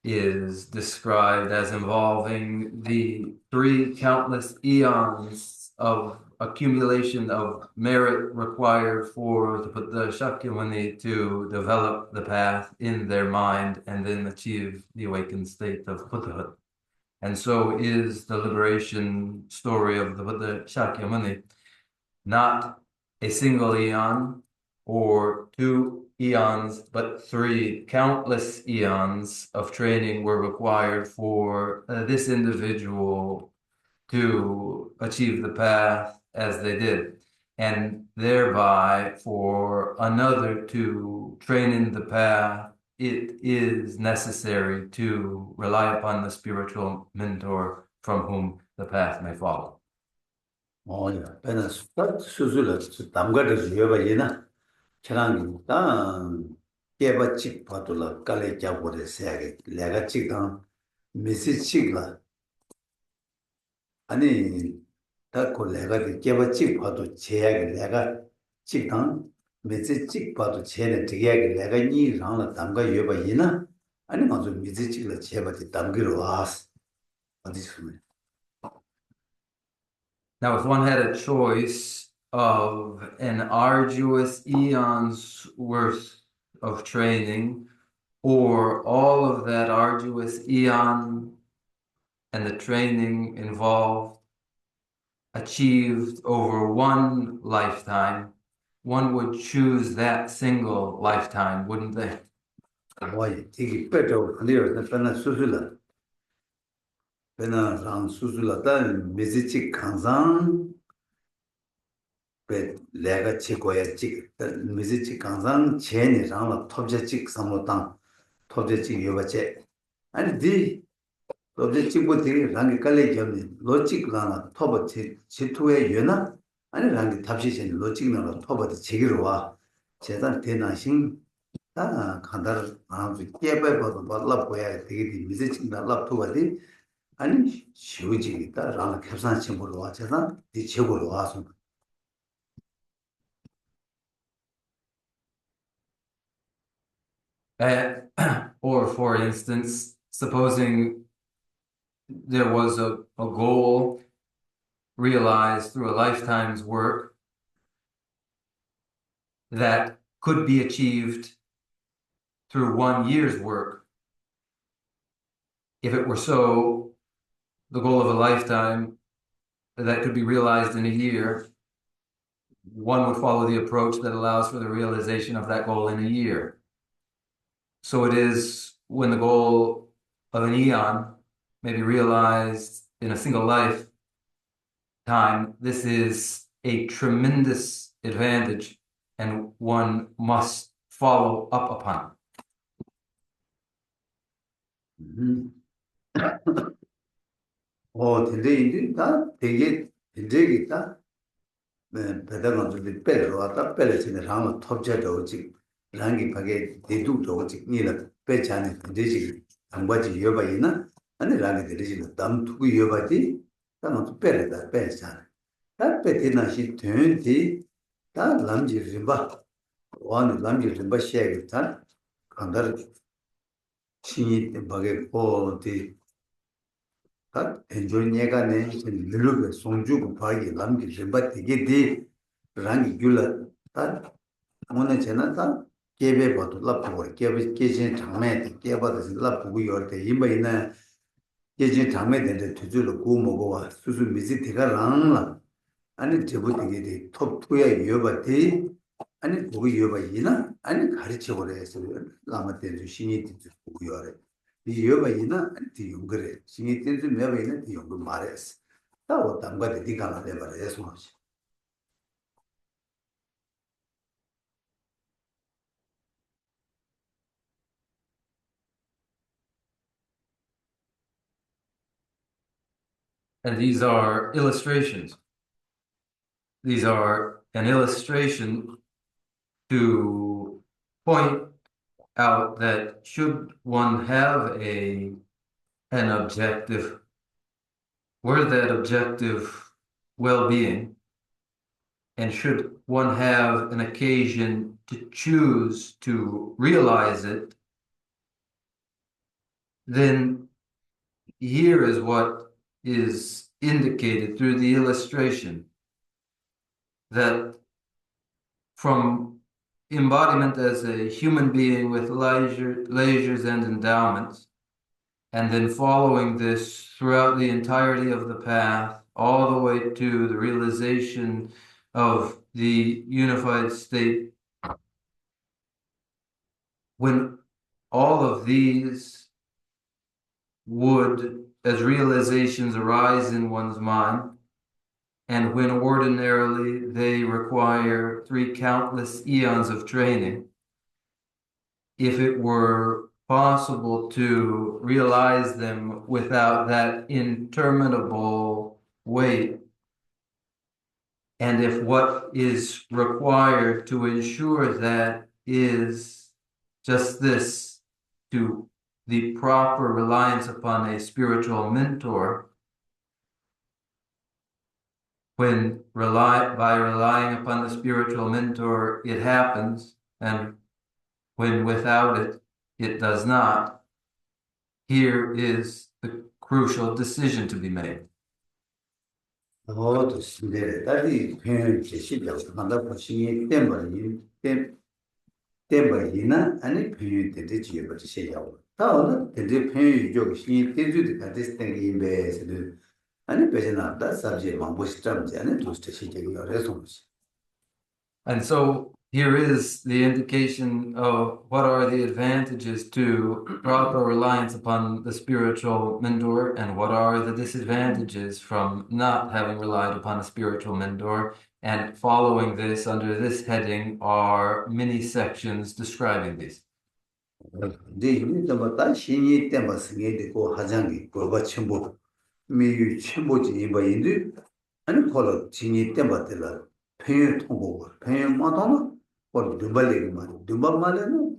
is described as involving the three countless eons of accumulation of merit required for the Buddha Shakyamuni to develop the path in their mind and then achieve the awakened state of Buddhahood. And so is the liberation story of the Buddha Shakyamuni not a single eon or two eons, but three countless eons of training were required for this individual to achieve the path as they did, and thereby for another to train in the path it is necessary to rely upon the spiritual mentor from whom the path may follow. 뭐야, 배는 수술을 담가를 여봐이나 저랑다 깨바치 봐도라 깔래 잡고래 세게 내가 지금 메시지가 아니 다 콜레가 깨바치 봐도 제약을 내가 지금 메시지 봐도 제는 되게 내가 이랑을 담가 여봐이나 아니 먼저 메시지를 제바디 담기로 왔어 어디서 Now, if one had a choice of an arduous eon's worth of training or all of that arduous eon and the training involved achieved over one lifetime, one would choose that single lifetime, wouldn't they? Why, take better clear the Pena Susula. Pena Ran Susula, then Mizich Kanzan 내가 치고야 치 미지 강상 제니랑 톱제 치 삼로당 톱제 치 요바체 아니 디 톱제 치고 디 랑게 깔레 겸니 로직라나 톱어 치투에 유나 아니 랑게 답시신 로직나로 톱어 치기로 와 제단 대나신 다 간다를 아주 깨배버도 발라 보야 되게 미지 치나 랍토바디 아니 쉬우지겠다 라나 캡산 친구로 와 제단 디 최고로 와서 Or for instance, supposing there was a goal realized through a lifetime's work that could be achieved through 1 year's work. If it were so, the goal of a lifetime that could be realized in a year, one would follow the approach that allows for the realization of that goal in a year. So it is when the goal of an eon may be realized in a single lifetime, this is a tremendous advantage and one must follow up upon. 근데 다 되게 있다. 배달원들이 빼러 왔다 빼려지는 상황 톱제도 오지 랑기 가게 대두도 오지 니라 빼자네 되지 당바지 여바이나 아니 랑기 되지 담투고 여바지 나도 빼려다 빼자 다 빼디나시 된디 다 람지 림바 와는 람지 림바 시야겠다 간다르 신이 바게 포디 다 엔조니에가네 늘르게 송주고 바기 남기 림바 되게 디 랑기 귤라 다 오늘 제가 다 개배 봐도 랍고 개배 개진 장매 개봐도 랍고 요때 이마이나 개진 장매 된데 두줄로 구 먹어와 수수 미지 대가 랑라 아니 제부 되게 톱투야 여바디 아니 거기 여바이나 아니 가르쳐 버려서 라마 때도 신이 되고 요래 이 여바이나 아니 용그래 신이 때도 매바이나 용그 말했어 다 어떤 거에 디가나 돼 버려서 뭐지. And these are illustrations. These are an illustration to point out that should one have an objective, were that objective well-being, and should one have an occasion to choose to realize it, then here is what is indicated through the illustration, that from embodiment as a human being with leisures and endowments, and then following this throughout the entirety of the path, all the way to the realization of the unified state, when all of these would, as realizations arise in one's mind, and when ordinarily they require 3 countless eons of training, if it were possible to realize them without that interminable wait, and if what is required to ensure that is just this, to the proper reliance upon a spiritual mentor, when by relying upon the spiritual mentor, it happens, and when without it, it does not, here is the crucial decision to be made. 좋습니다. 다시 표현을 제시하고 한다고 신이 땜버리나 아니 표현이 되지 버지 시야고. 다음은 되게 표현이 좀 신이 되지 같은 땡기베스도 아니 배제나다 사제 망보시점지 아니 도스트 시제가 그래서. And so here is the indication of what are the advantages to proper reliance upon the spiritual mentor and what are the disadvantages from not having relied upon a spiritual mentor. And following this, under this heading, are many sections describing these. 근데 이미 다 신이 때문에 생게 되고 하장이 그거 첨부 미유 첨부지 이바인데 아니 콜 신이 때문에라 폐 통보 폐 마다나 콜 두발이 말 두발 말에는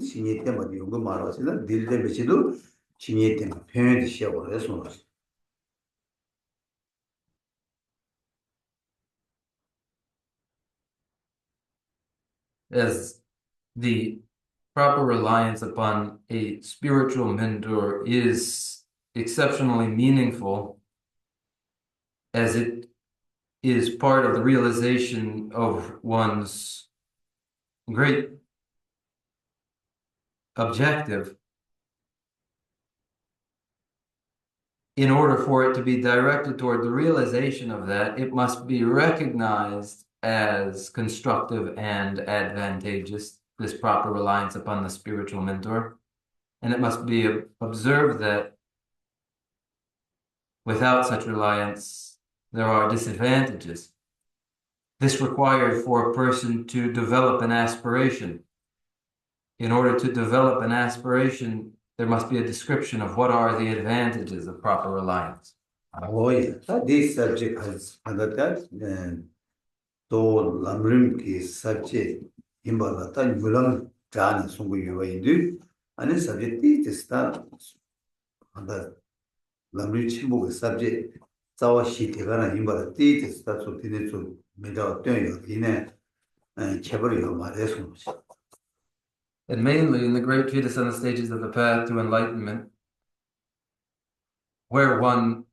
신이 때문에 이거 말하시나 딜데 베치도 신이 때문에 폐에 시작을 해서 As the proper reliance upon a spiritual mentor is exceptionally meaningful, as it is part of the realization of one's great objective. In order for it to be directed toward the realization of that, it must be recognized as constructive and advantageous, this proper reliance upon the spiritual mentor. And it must be observed that without such reliance, there are disadvantages. This required for a person to develop an aspiration. In order to develop an aspiration, there must be a description of what are the advantages of proper reliance. Oh yeah, this subject has under that to Lamrim ki subject imbala ta yulang jani sungu yuwaindu and subject is that under Lamrim chimbu subject zawa shi tegana imbala ti is that so tine so meda tyo ine chebar yo mare sungu. And mainly in the great treatise on the stages of the path to enlightenment, where one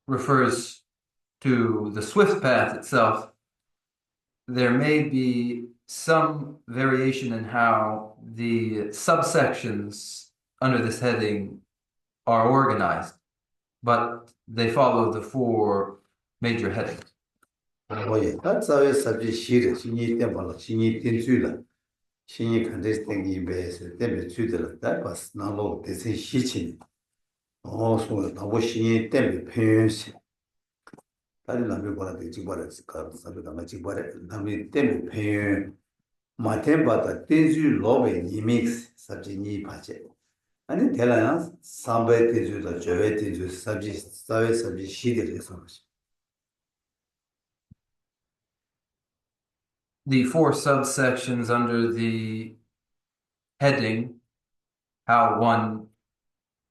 refers to the swift path itself, there may be some variation in how the subsections under this heading are organized, but they follow the four major headings. Oh yeah, that's how subject shira 신이 때말라 신이 땡주라 신이 컨디스팅이 베이스 때문에 주들 that was 나로 대신 시친 so 나고 신이 때문에 표현시 다른 남을 보라 되지 말았을까 사람들 같이 보라 남이 때문에 표현 마템바다 땡주 로베 리믹스 sabjini 바제 아니 대라야 삼베 땡주다 저베 땡주 sabji 사회 sabji 시들에서 The four subsections under the heading, how one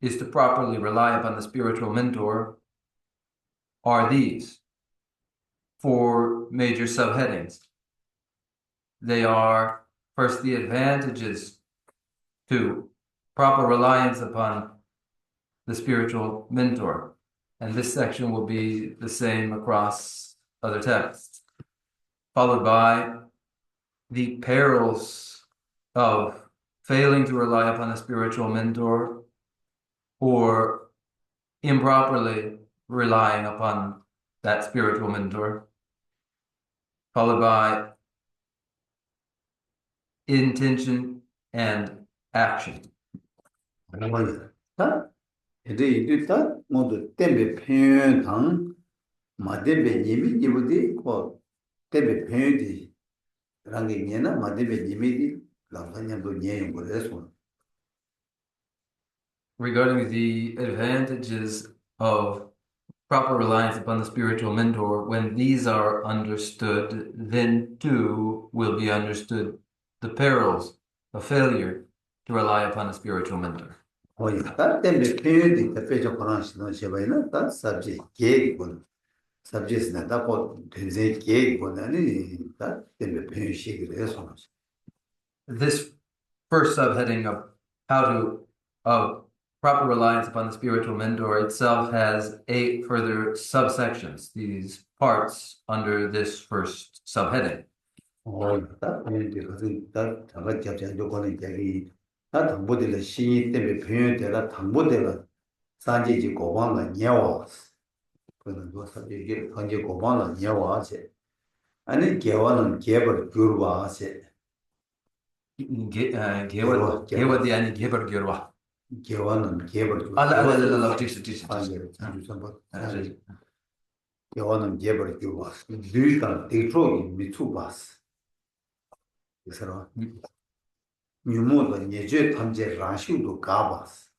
is to properly rely upon the spiritual mentor, are these four major subheadings. They are, first, the advantages to proper reliance upon the spiritual mentor. And this section will be the same across other texts. Followed by the perils of failing to rely upon a spiritual mentor or improperly relying upon that spiritual mentor. Followed by intention and action. 이제 다 모두 때문에 표현당 마데베 님이 이부디 뭐 때문에 표현이 랑게냐나 마데베 님이 랑사냐도 녀용 거래서. Regarding the advantages of proper reliance upon the spiritual mentor, when these are understood, then too will be understood the perils of failure to rely upon a spiritual mentor. 다 때문에 표현이 대표적 권한시는 제바이나 다 sabji 계획군 sabji스나 다고 된제 계획군아니 다 때문에 표현식을 해서. This first subheading of how to proper reliance upon the spiritual mentor itself has 8 further subsections, these parts under this first subheading. 다 표현이 가진 다 자가 잡자 요거는 얘기 다 당보들 신이 때문에 표현되라 당보들 산지지 고방은 녀와 그는 그 사지게 관계 고방은 녀와세 아니 개와는 개벌 규르와세 개와디 아니 개벌 규르와 개와는 개벌 알라 아니 여는 예벌 교와 류가 대초이 미투바스 그래서 유모도 예제 탐제 라슈도 가바스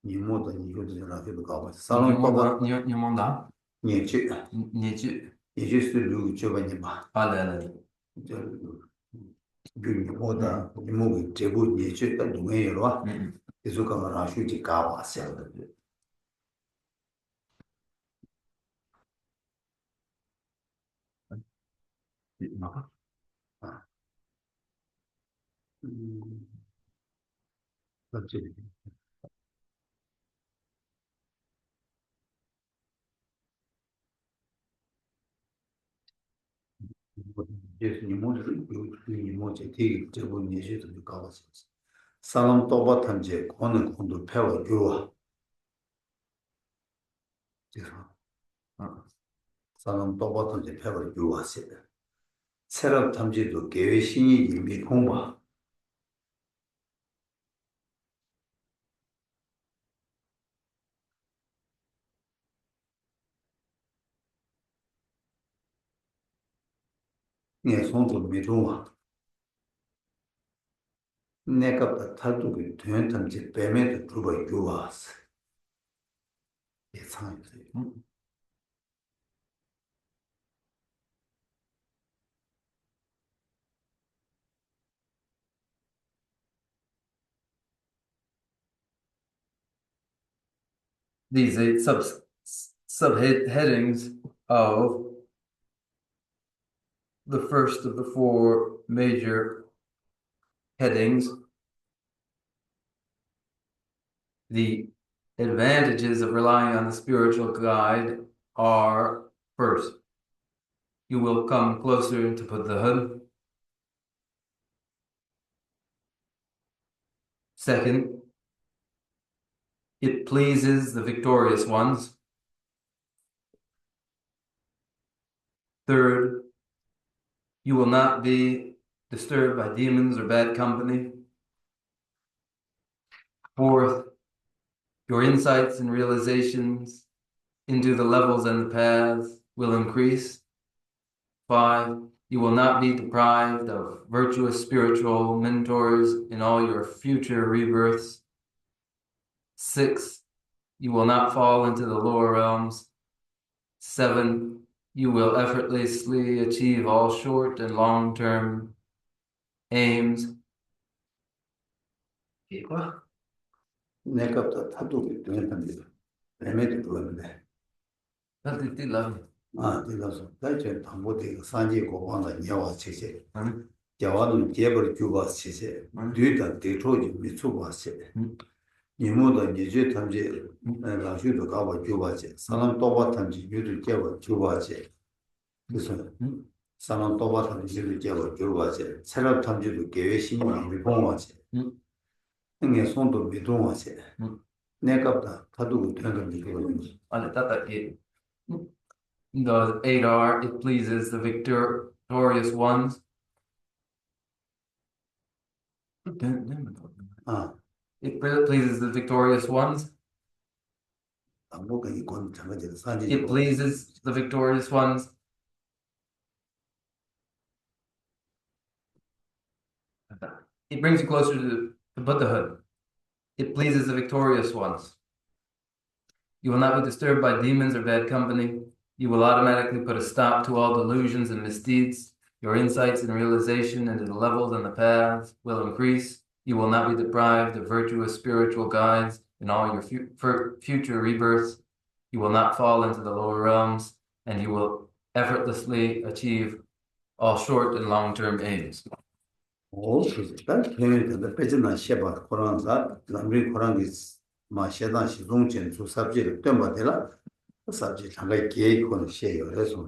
유모도 이거도 라슈도 가바스 사람 또바 뉴몬다 예제 니지 예제스 류 저번에 봐 알레 저 유모다 유모의 제부 예제가 동해요와 계속가 라슈지 가바스 맞지 예수님은 유모제 되게 제부 예제도 가바스 사람 또바 탐제 고는 공도 배워 교와 그래서 사람 또바ton 제 벽을 유화세. 체력 탐지도 계획 신이 이미 공부. 내 손도 미루와. 내가 탈도기 된 탐지 배매도 두고 유화세. 예상이지. these eight subheadings of the first of the four major headings, the advantages of relying on the spiritual guide are: first, you will come closer to Buddhahood. Second, it pleases the victorious ones. Third, you will not be disturbed by demons or bad company. Fourth, your insights and realizations into the levels and the paths will increase. 5, you will not be deprived of virtuous spiritual mentors in all your future rebirths. 6, you will not fall into the lower realms. 7, you will effortlessly achieve all short and long-term aims. 내가 탈도기 된 탐지 배매도 두었는데. 그래서 대체 담보대 산지 고방의 녀와 체제. 야와는 개벌 규바 체제. 뒤다 대초지 미추바세. 이모도 예제 탐지 라슈도 가봐 규바제. 사람 또바 탐지 유도 개벌 규바제. 그래서 사람 또바 탐지 유도 개벌 규바제. 체력 탐지도 계획 신이 미봉화제. 내 손도 미동화제. 내가 다도 되는 게 그거지. 아니, the 8 are, it pleases the victorious ones. It pleases the victorious ones. It pleases the victorious ones. It brings you closer to Buddhahood. It pleases the victorious ones. You will not be disturbed by demons or bad company. You will automatically put a stop to all delusions and misdeeds. Your insights and realization into the levels and the paths will increase. You will not be deprived of virtuous spiritual guides in all your future rebirths. You will not fall into the lower realms, and you will effortlessly achieve all short and long-term aims. 일단 걔네들 배전한 셰바 코란자 람리 코란이 마셰단 시동전 주삽지를 땜바데라 삽지 장가의 계획은 셰요 그래서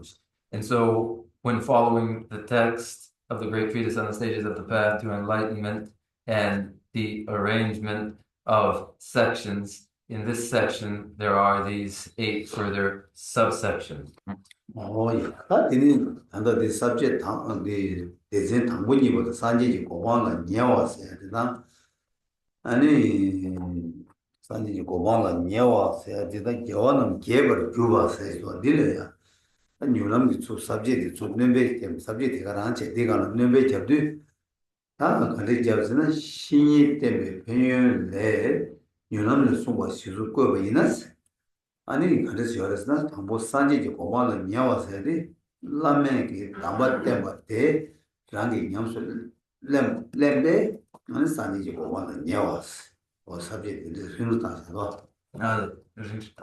And so, when following the text of the Great Treatise on the Stages of the Path to Enlightenment and the arrangement of sections, in this section there are these 8 further subsections. 다들이 단다디 subject 대전 당분이보다 산지지 고방은 녀와서 되나 아니 산지 고방라 녀와 세야지다 겨와는 개벌 주바 세서 딜려야 뉴람이 수 sabjeti su nembe tem sabjeti garanche diga nembe jabdu ta kale jabsina 신이 때문에 변연래 뉴람을 수바 시수 거버 이나스 아니 그래서 열었으나 담보 산지 고방라 녀와 세야지 라멘기 담바 때문에 그랑이 냠술 렘be 아니 산지 고방라 녀와스 어 sabjeti 수누다서 Ah, richtig.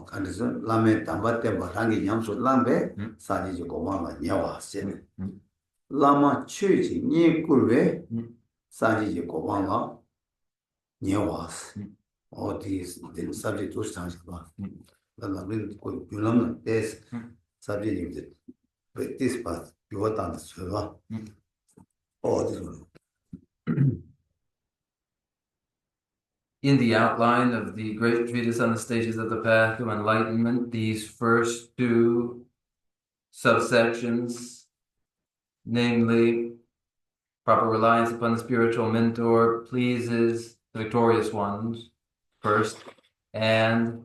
그래서 라멘 담바 때 바탕이 냠소 람베 사지지 고마마 녀와세 라마 취지 니꿀베 사지지 고마마 녀와스 어디 된 사지 도스탄스 봐 람린 고 유람나 데스 사지지 베티스 파 요탄 스와 어디로 In the outline of the great treatise on the stages of the path to enlightenment, these first two subsections, namely proper reliance upon the spiritual mentor, pleases the victorious ones first, and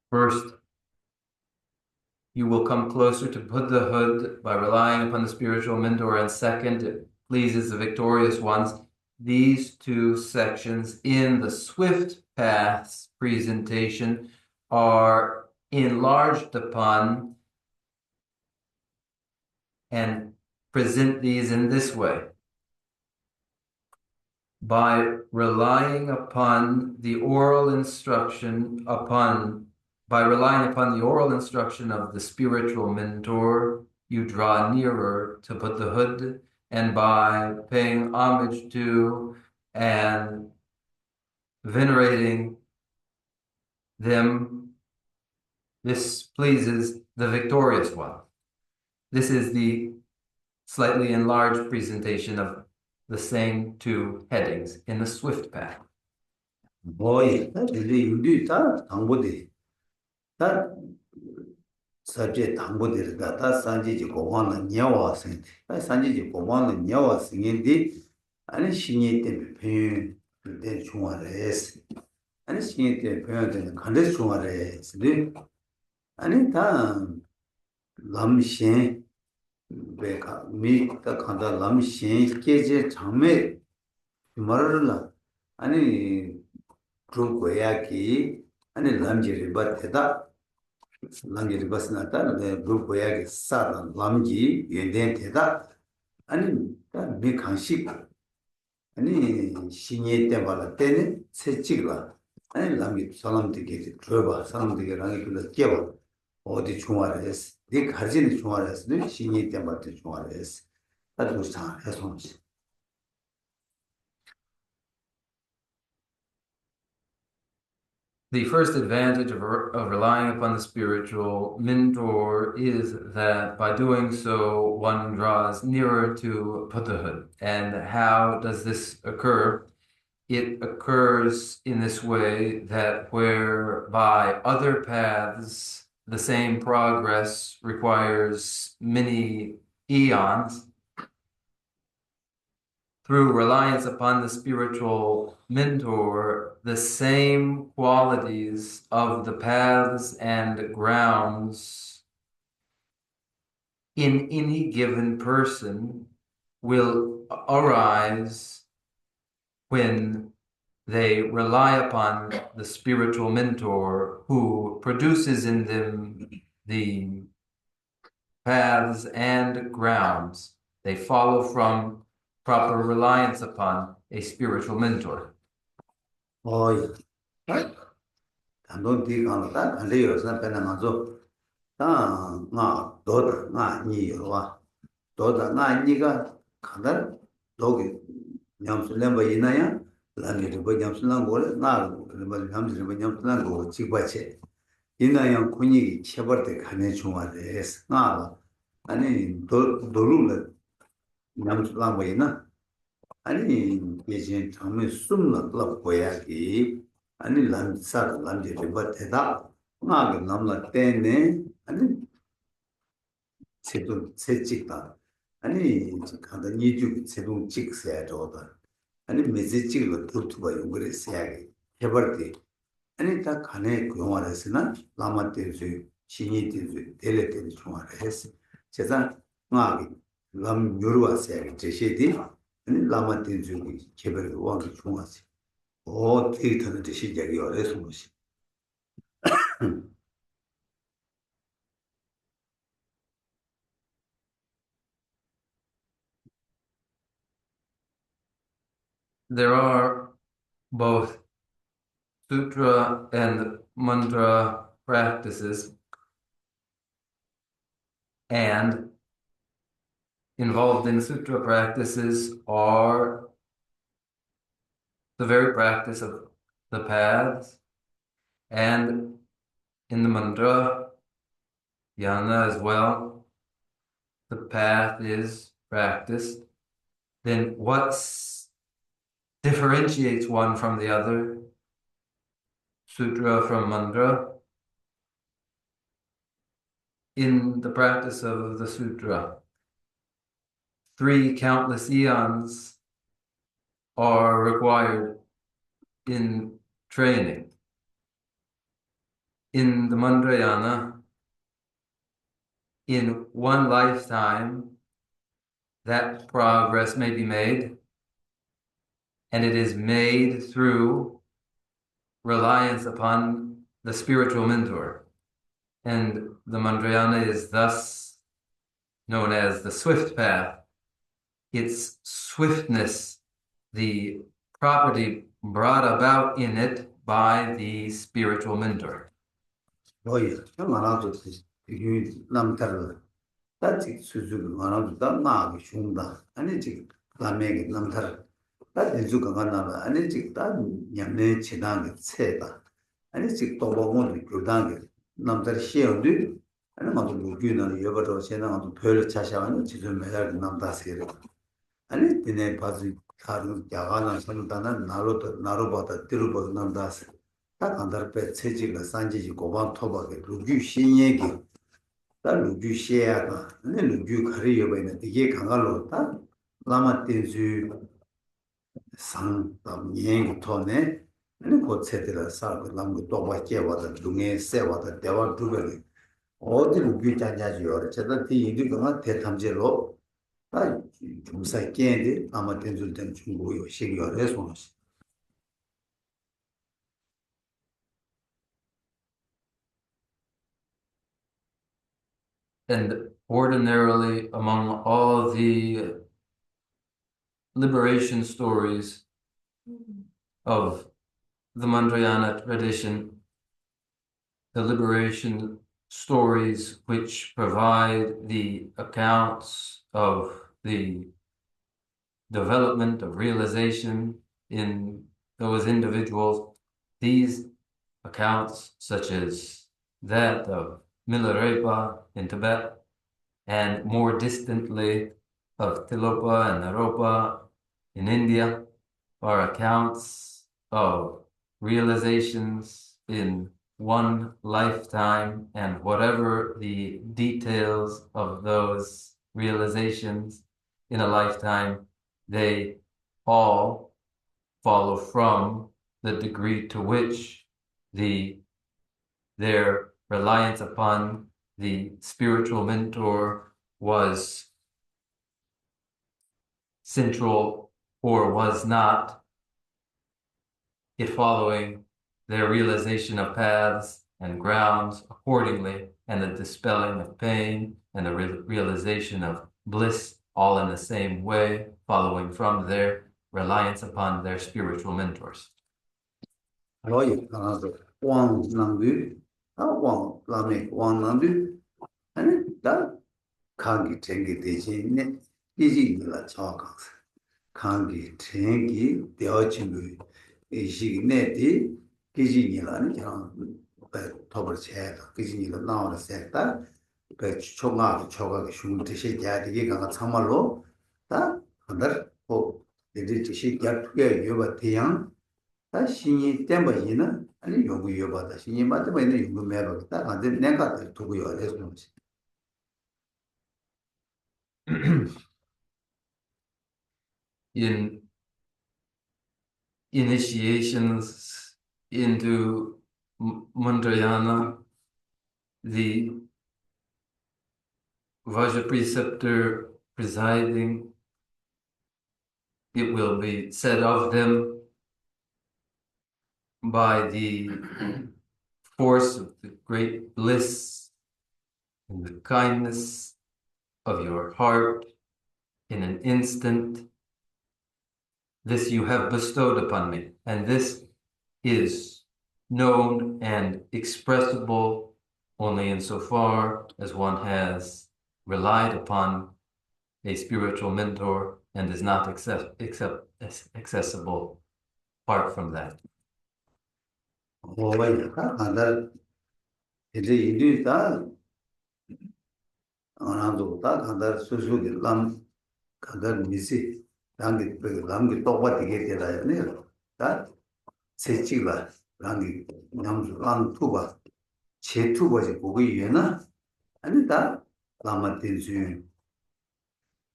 first, you will come closer to Buddhahood by relying upon the spiritual mentor, and second, it pleases the victorious ones. These two sections in the Swift Path's presentation are enlarged upon and present these in this way. By relying upon the oral instruction by relying upon the oral instruction of the spiritual mentor, you draw nearer to Buddhahood, and by paying homage to and venerating them, this pleases the victorious one. This is the slightly enlarged presentation of the same two headings in the Swift Path. boy really you ta 당보디 다 sabje 당보디 다 산지지 고만은 녀와생 다 산지지 고만은 녀와생인데 아니 신이 때문에 변된 중화레스 아니 신이 때문에 변된 간데 중화레스 아니 다 람신 베가 미다 간다 람신 깨제 장매 말을라 아니 그런 거야기 아니 람지를 받다 람지를 받으나다 그 거야기 사다 람지 연된되다 아니 미 간식 아니 신이 때마다 때는 세치가 아니 람지 사람들에게 줘봐 사람들에게 랑이 그걸 깨봐 어디 중화했어 네 가지는 중화했어 신이 때마다 중화했어 아주 잘 해서 The first advantage of relying upon the spiritual mentor is that by doing so, one draws nearer to Buddhahood. And how does this occur? It occurs in this way that whereby other paths, the same progress requires many eons, through reliance upon the spiritual mentor, the same qualities of the paths and grounds in any given person will arise when they rely upon the spiritual mentor who produces in them the paths and grounds. They follow from proper reliance upon a spiritual mentor. 단돈 뒤가는다 근데 요새는 배나가서 나 도다 나 니와 도다 나 니가 가다 도기 냠슬렘 바이나야 라니르 바냠슬랑 고래 나 냠슬렘 바냠슬랑 고 지바체 이나야 군이 쳐버때 가네 중화레스 나 아니 도루를 냠슬랑 바이나 아니 이제 정말 숨는 거 보야기 아니 람사 람지를 버테다 나가 남나 때네 아니 세도 세직다 아니 간다 니주 세동 찍어야 저다 아니 메시지 찍을 도트바 용거를 써야게 해버리 아니 다 간에 그 영화를 했으나 라마 때지 신이 때지 델레 때지 중화를 했어 제가 나기 람 요르와서야 제시디 아니 라마 때지 개별 왕이 중화지 데이터는 시작이 어려서 뭐지 There are both sutra and mantra practices, and involved in sutra practices are the very practice of the paths, and in the mantra yana as well, the path is practiced. Then what differentiates one from the other, sutra from mantra? In the practice of the sutra, 3 countless eons are required in training. In the mandrayana, in one lifetime, that progress may be made, and it is made through reliance upon the spiritual mentor. And the mandrayana is thus known as the swift path. Its swiftness, the property brought about in it by the spiritual mentor. 뭐야 많아도 이 남다르다 다지 수주가 많아도 다 나기 중다 아니 지금 남에게 남다르 다 대주가 간다 아니 지금 다 냠내 지나게 세다 아니 지금 또 보면 교단게 남들 시험도 아니 맞도 무기는 여버도 세나도 별 차샤는 지금 매달 남다세를 아니 근데 바지 다른 야간은 선다는 나로보다 들어보다 남다세 딱 안달배 체질과 산지지 고반 토박에 루규 신얘기 다 루규 시야가 네 루규 가리여 있는 이게 강갈로 다 라마 땡주 상담 여행 토네 네 고체들 사고 남고 또박게 와다 중에 세와다 대화 두베 어디 루규 잔자지요 제가 뒤 이득은 대탐제로 다 중사 깨는데 아마 땡줄 때 중고요 시기가 해서 And ordinarily, among all the liberation stories of the Mandrayana tradition, the liberation stories which provide the accounts of the development of realization in those individuals, these accounts, such as that of Milarepa in Tibet, and more distantly of Tilopa and Naropa in India, are accounts of realizations in one lifetime, and whatever the details of those realizations in a lifetime, they all follow from the degree to which their reliance upon the spiritual mentor was central or was not, it following their realization of paths and grounds accordingly, and the dispelling of pain and the realization of bliss all in the same way, following from their reliance upon their spiritual mentors. 로이 하나도 왕남비 왕라메 왕남비 아니 다 강기 챙기 대신에 이지가 자가 강기 챙기 되어진 이 시기내디 기진이라는 그런 더블 체다 기진이가 나오는 색다 그 초가가 흉듯이 자디게 가가 참말로 다 한들 뭐 이제 지시 약게 요바 대양 다 신이 땜버지는 아니 요구 요바다 신이 맞으면 있는 요구 매버다 안데 내가 두고 요래서 in initiations into Mantrayana, the Vajra preceptor presiding, it will be said of them by the force of the great bliss and the kindness of your heart in an instant. This you have bestowed upon me, and this is known and expressible only insofar as one has relied upon a spiritual mentor and is not accessible apart from that.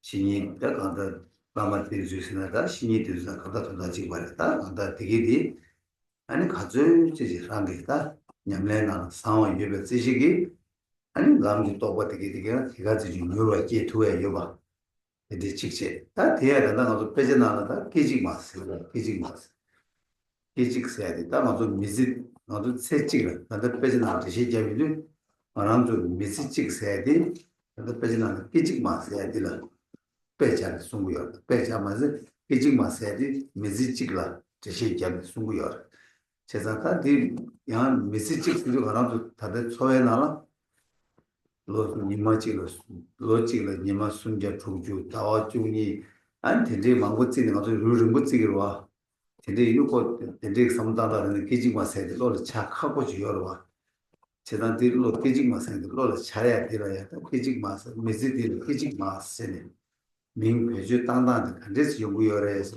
신이 딱 간다 라마티 주시나다 신이 되서 가다 도다지 말했다 간다 되게디 아니 가져지지 사람들이다 냠래나 상황 예배 지식이 아니 남지 또 어떻게 되게 제가지 유로 게투에 여봐 이제 직제 다 돼야 된다 나도 빼져나가다 계직 마스 계직 써야 된다 나도 미지 나도 세직을 나도 빼져나가듯이 시점이 나도 미지 써야 돼 나도 빼져나가 계직 마스야 되라 빼자 송구요 빼자마자 계직만 써야 돼 미지 찍라 제시 점이 송구요 제가 양 미지 찍기로 가라도 다들 소외 나라 로 니마지로 로지로 니마 순자 주주 다와 중이 안 되게 망고찌는 아주 르르 못찌기로 와 근데 이거 되게 삼다다는 계직만 써야 돼 로를 착하고 지여로 와 제단들로 계직만 써야 돼 로를 잘해야 되라야 계직만 써 미지들 계직만 써네 민폐주 땅땅한 간데스 요구열에서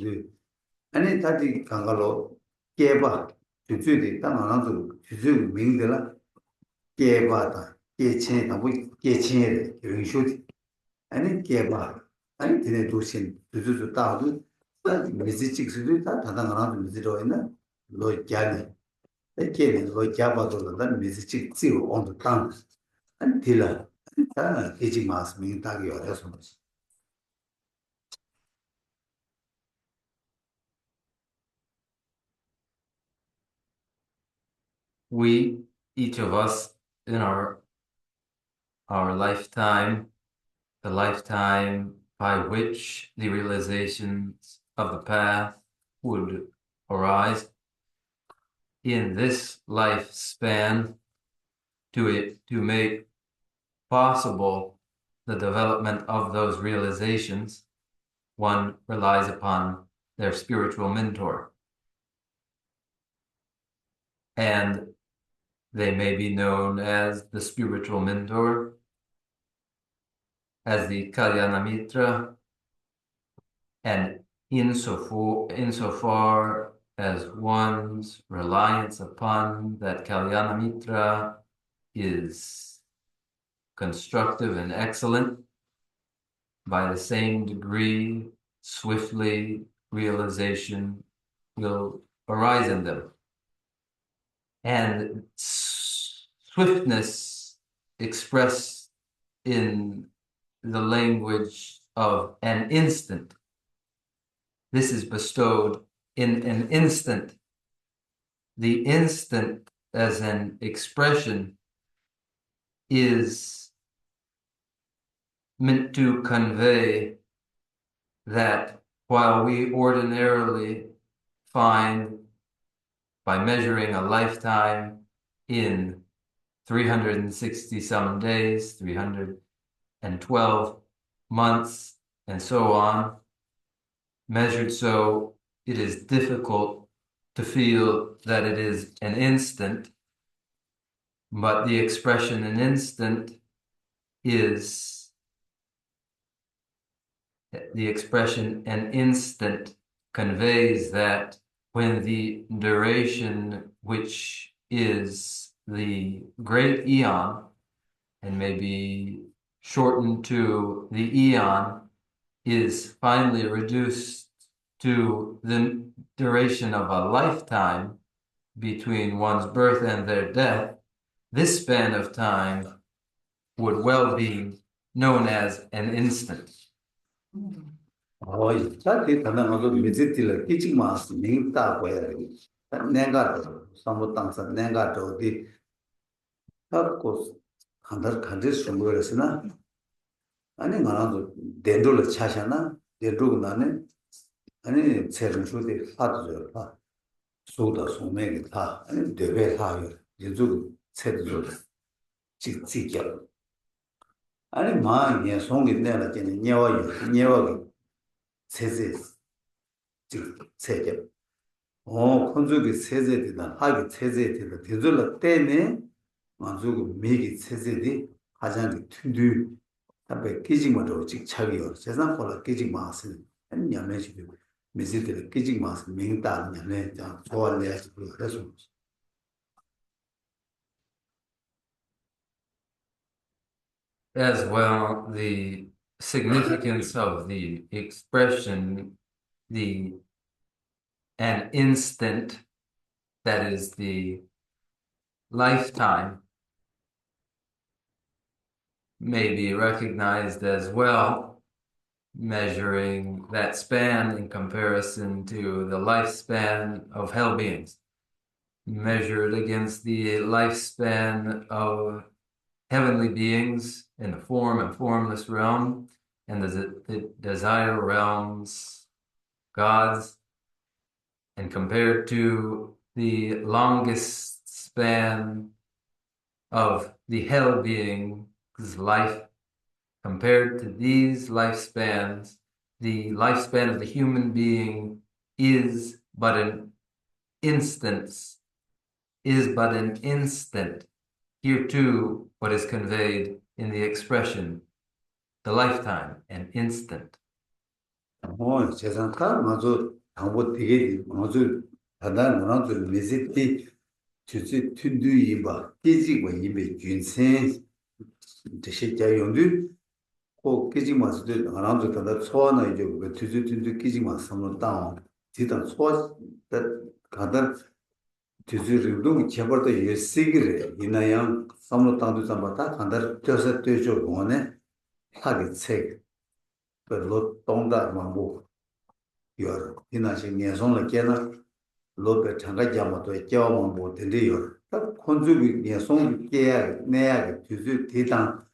아니 다디 강가로 깨봐 주주들이 땅안도 주주 민들라 깨봐다 깨체 나고 깨체 연수디 아니 깨봐 아니 되네 도신 주주도 따도 미지직수도 다 다당하는 미지로 있나 로ጃ니 깨네 로자바도 다 미지직 지로 온도 땅 아니 딜라 다 계직 마스 민다기 어려서 We, each of us in our lifetime, the lifetime by which the realizations of the path would arise, in this lifespan, to make possible the development of those realizations, one relies upon their spiritual mentor. And they may be known as the spiritual mentor, as the Kalyana Mitra, and insofar as one's reliance upon that Kalyana Mitra is constructive and excellent, by the same degree, swiftly realization will arise in them. And swiftness expressed in the language of an instant. This is bestowed in an instant. The instant as an expression is meant to convey that while we ordinarily find, by measuring a lifetime in 360 some days, 312 months, and so on, measured so it is difficult to feel that it is an instant, but the expression an instant is the expression an instant conveys that when the duration, which is the great eon, and may be shortened to the eon, is finally reduced to the duration of a lifetime between one's birth and their death, this span of time would well be known as an instant. 자기 다른 것도 미지들 끼지 마스 민다 거야. 내가 사무 땅사 내가 어디 하고 간들 숨어서나 아니 나도 덴돌을 차잖아. 덴돌고 나는 아니 세르 쇼데 하도 봐. 소다 소매게 다 아니 대배 하요. 예주 세르 직직이야. 아니 마에 송이 내가 전에 녀와요. 세제 즉 세제 콘주기 세제디다 하기 세제디다 대졸라 때문에 만주고 미기 세제디 가장 튼두 답에 끼지마도 직착이요 세상 콜라 끼지마스 냠내지 미지들 끼지마스 민다 냠내 자 좋아내 그래서 As well, the significance of the expression, an instant, that is the lifetime, may be recognized as well, measuring that span in comparison to the lifespan of hell beings, measured against the lifespan of heavenly beings in the form and formless realm, and the desire realms, gods, and compared to the longest span of the hell being's life, compared to these lifespans, the lifespan of the human being is but an instant. Here too, what is conveyed in the expression, the lifetime, an instant. 세상 다 맞아 아무 되게 맞아 다다 뭐라도 메시티 주지 튼두 이바 깨지고 이베 균생 대시자 용도 꼭 깨지 마스도 하나도 다다 소화나 이제 그 주지 튼두 깨지 마스는 다 지다 소화 가다 주지 르동 제버도 예시기래 이나양 삼로 땅도 잡았다 간다 쪄서 떼줘 보네 하게 책 별로 동다 망고 요 이나시 년송을 깨나 로베 장가 잡아도 깨어만 못 된대요 딱 콘주비 년송 깨야 내야 주주 대당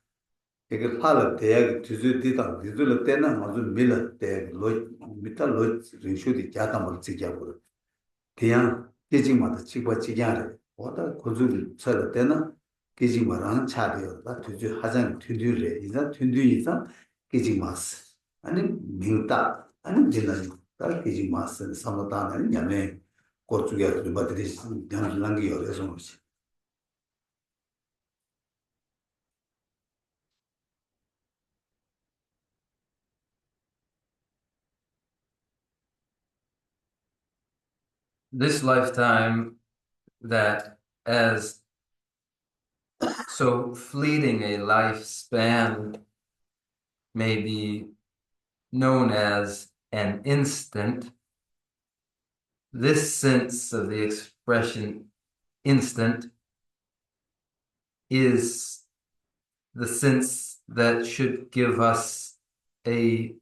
이게 팔을 대야 주주 대당 주주를 때는 아주 밀을 때로 밑에 로 리슈디 자담을 지켜보고 그냥 깨지마다 찍어지게 보다 콘주비 설 때는 깨지마랑 차려다 주주 하장 튜듀래 이자 튜듀 이상 깨지마스 아니 민다 아니 진짜지 다 깨지마스 삼다는 냐네 고추게 바들이 양랑기 어려서 그렇지 This lifetime, that as so fleeting a lifespan, may be known as an instant. This sense of the expression instant is the sense that should give us a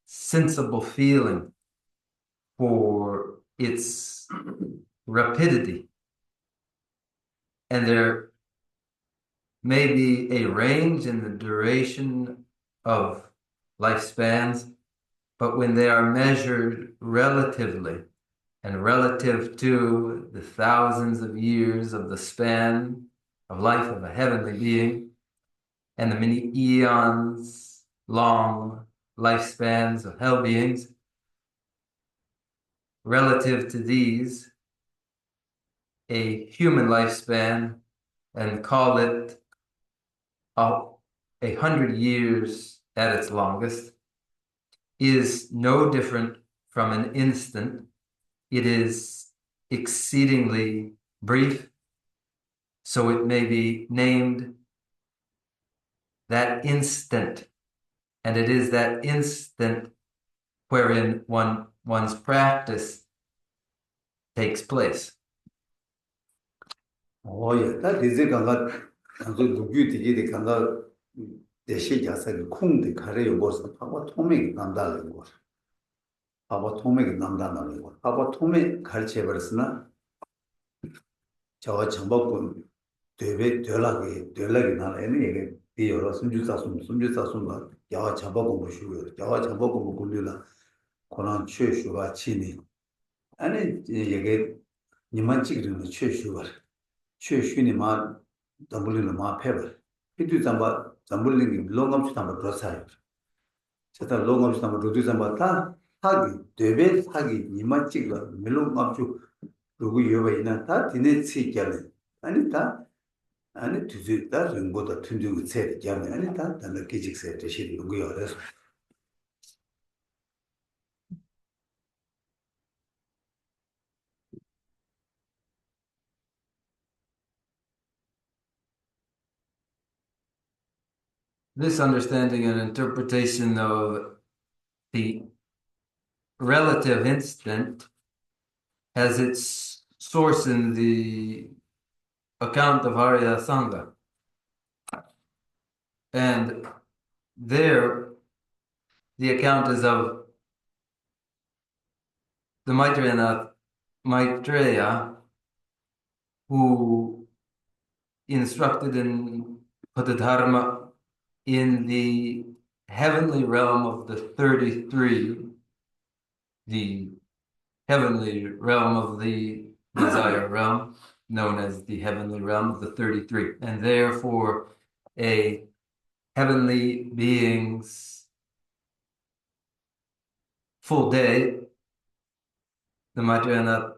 sensible feeling for its rapidity. And there may be a range in the duration of lifespans, but when they are measured relatively and relative to the thousands of years of the span of life of a heavenly being and the many eons long lifespans of hell beings, relative to these, a human lifespan, and call it 100 years at its longest, is no different from an instant. It is exceedingly brief, so it may be named that instant. And it is that instant wherein one one's practice takes place. 예, 다 이제 간가 간도 누구 되게 간가 대시 자세가 콩데 가래요 벌써 하고 통맥이 난다는 거. 하고 통맥이 난다는 거. 하고 통맥 가르쳐 버렸으나 저 정복군 되라게 나는 얘기 이 여러 숨주사숨 야와 잡아고 보시고 야와 잡아고 보고라 그런 최슈가 치니 아니 얘기 니만 찍으면 최슈가 최슈니 마 담불리는 마 패버 피도 담불리는 롱감치 담불 그렇사요 제가 롱감치 담불 로드 담불 하기 되베 하기 니만 찍어 밀롱감치 누구 여바 있나 다 디네 치견 아니 다 아니 뒤지다 링보다 튼둥이 세 개면 아니 다 단어 기직세 대신 누구 열어서 This understanding and interpretation of the relative instant has its source in the account of Arya Sangha. And there, the account is of the Maitreya, who instructed in Patadharma in the heavenly realm of the 33, the heavenly realm of the desire realm, known as the heavenly realm of the 33. And therefore, a heavenly being's full day, the Maitreya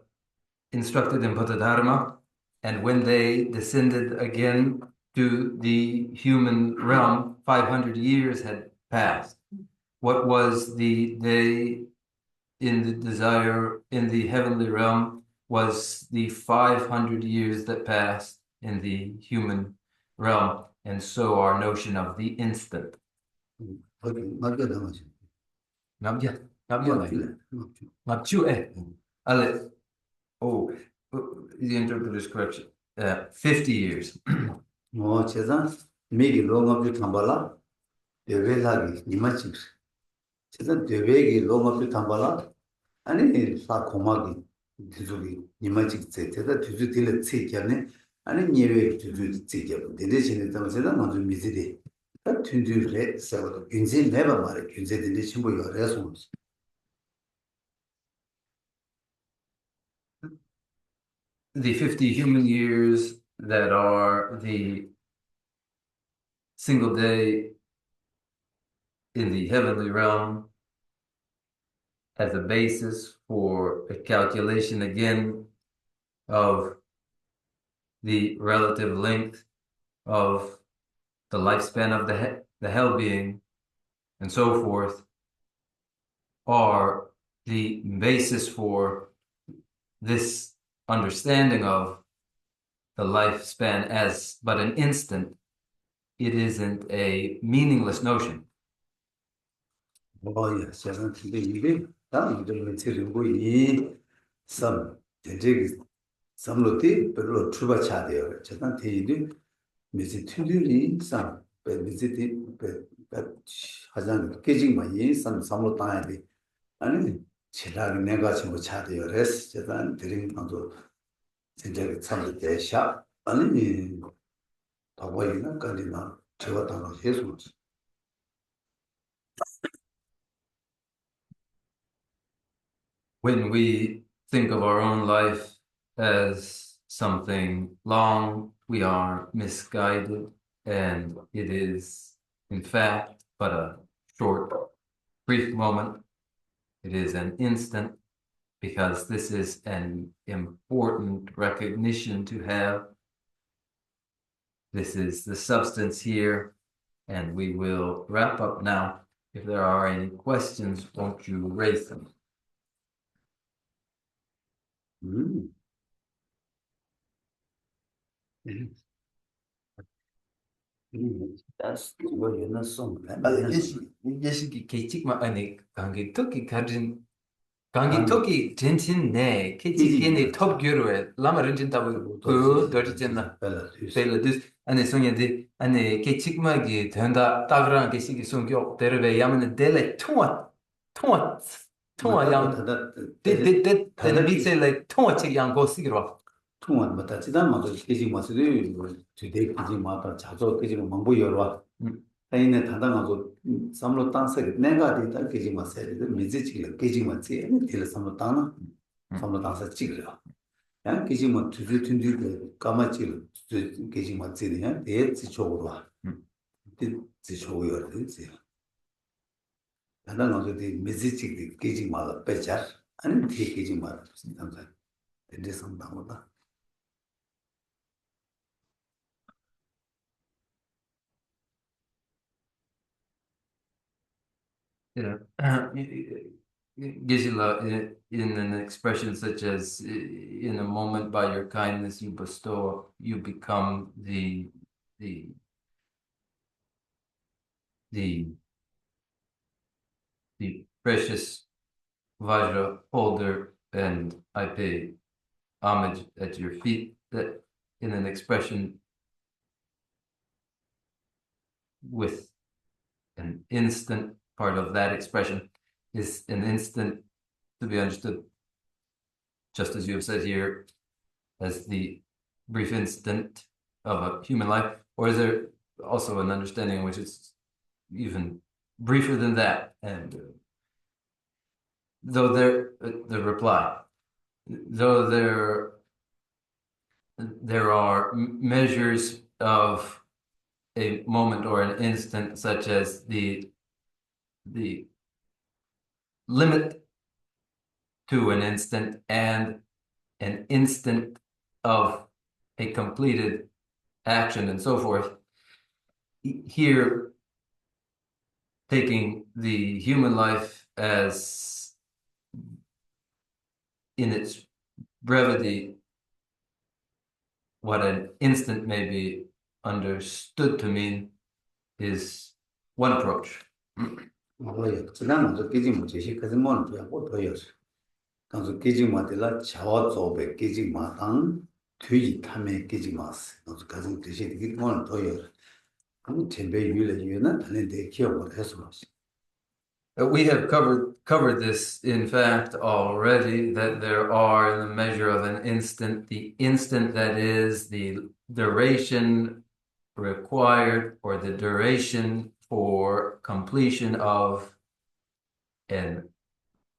instructed in Patadharma, and when they descended again to the human realm, 500 years had passed. What was the day in the desire, in the heavenly realm, was the 500 years that passed in the human realm. And so our notion of the instant. 맞게 담아서 남자, 맞게 맞죠? Oh, the interpreter's correction. 50 years. 제가 미기 롱업을 담발라 되베라기 니마치 제가 되베기 롱업을 담발라 아니 사 고마기 뒤쪽이 니마치 제가 뒤쪽 딜을 치겠네 아니 니베 뒤쪽 치게 되대신에 담아서 먼저 미지리 딱 뒤쪽에 세워 인지 내가 말해 인지들이 친구 열어서 The 50 human years that are the single day in the heavenly realm as a basis for a calculation again of the relative length of the lifespan of the hell being and so forth are the basis for this understanding of the lifespan as but an instant. It isn't a meaningless notion. 예, 제가 근데 이게 다음 좀 치르고 이 전쟁이 삼로티 별로 출발차 돼요. 제가 대일이 미지 튜들이 미지티 하장 깨징만 삼로 따야 돼. 아니 지라기 내가 지금 차돼요. 그래서 제가 드림 방도 전쟁이 삼로 대샤 아니 더워이나 깔리나 제가 당한 해소 When we think of our own life as something long, we are misguided, and it is, in fact, but a short, brief moment. It is an instant, because this is an important recognition to have. This is the substance here, and we will wrap up now. If there are any questions, won't you raise them? That's what you're not song. Yes, 개찍마 아니 관계 특히 가진 강기 토끼 진친네 키치키네 톱규로에 라마른 진다고 그 더지잖아 벨라디스 아니 송이데 아니 키치크마기 된다 따그랑 키치기 송교 데르베 야면 델레 통화 양 데데데 데비셀레 통화 책양 고시기로 통원 맞다. 지난번도 계지 마스도 주대 계지 마다 자주 계지 망보 열어. 아이네 단단하고 삼로 땅서 내가 되다 계지 마세요. 미지지를 계지 마지. 될 삼로 땅나. 삼로 땅서 찍으려. 야 계지 뭐 두두 튼두 까마지 계지 마지냐. 대지 쪽으로 와. 대지 쪽으로 되지. 단단하고 미지지 계지 마가 빼자. 아니 대 계지 마. 항상 대지 삼당보다. Gisela, in an expression such as in a moment by your kindness you bestow, you become the the the precious Vajra holder, and I pay homage at your feet. That in an expression with an instant part of that expression is an instant to be understood, just as you have said here, as the brief instant of a human life, or is there also an understanding which is even briefer than that? And though the reply, though there are measures of a moment or an instant, such as the limit to an instant and an instant of a completed action and so forth. Here, taking the human life as in its brevity, what an instant may be understood to mean is one approach. 뭐요? 지난번도 깨지 못 제시 그래서 뭐는 또 더였어. 그래서 깨지 못들라 자와 조배 깨지 마당 뒤 탐에 깨지 마스. 그래서 가진 대시 되게 뭐는 더였어. 그럼 tembe 유래 유나 단데 기억을 해서 We have covered this, in fact, already, that there are, in the measure of an instant, the instant that is the duration required, or the duration for completion of an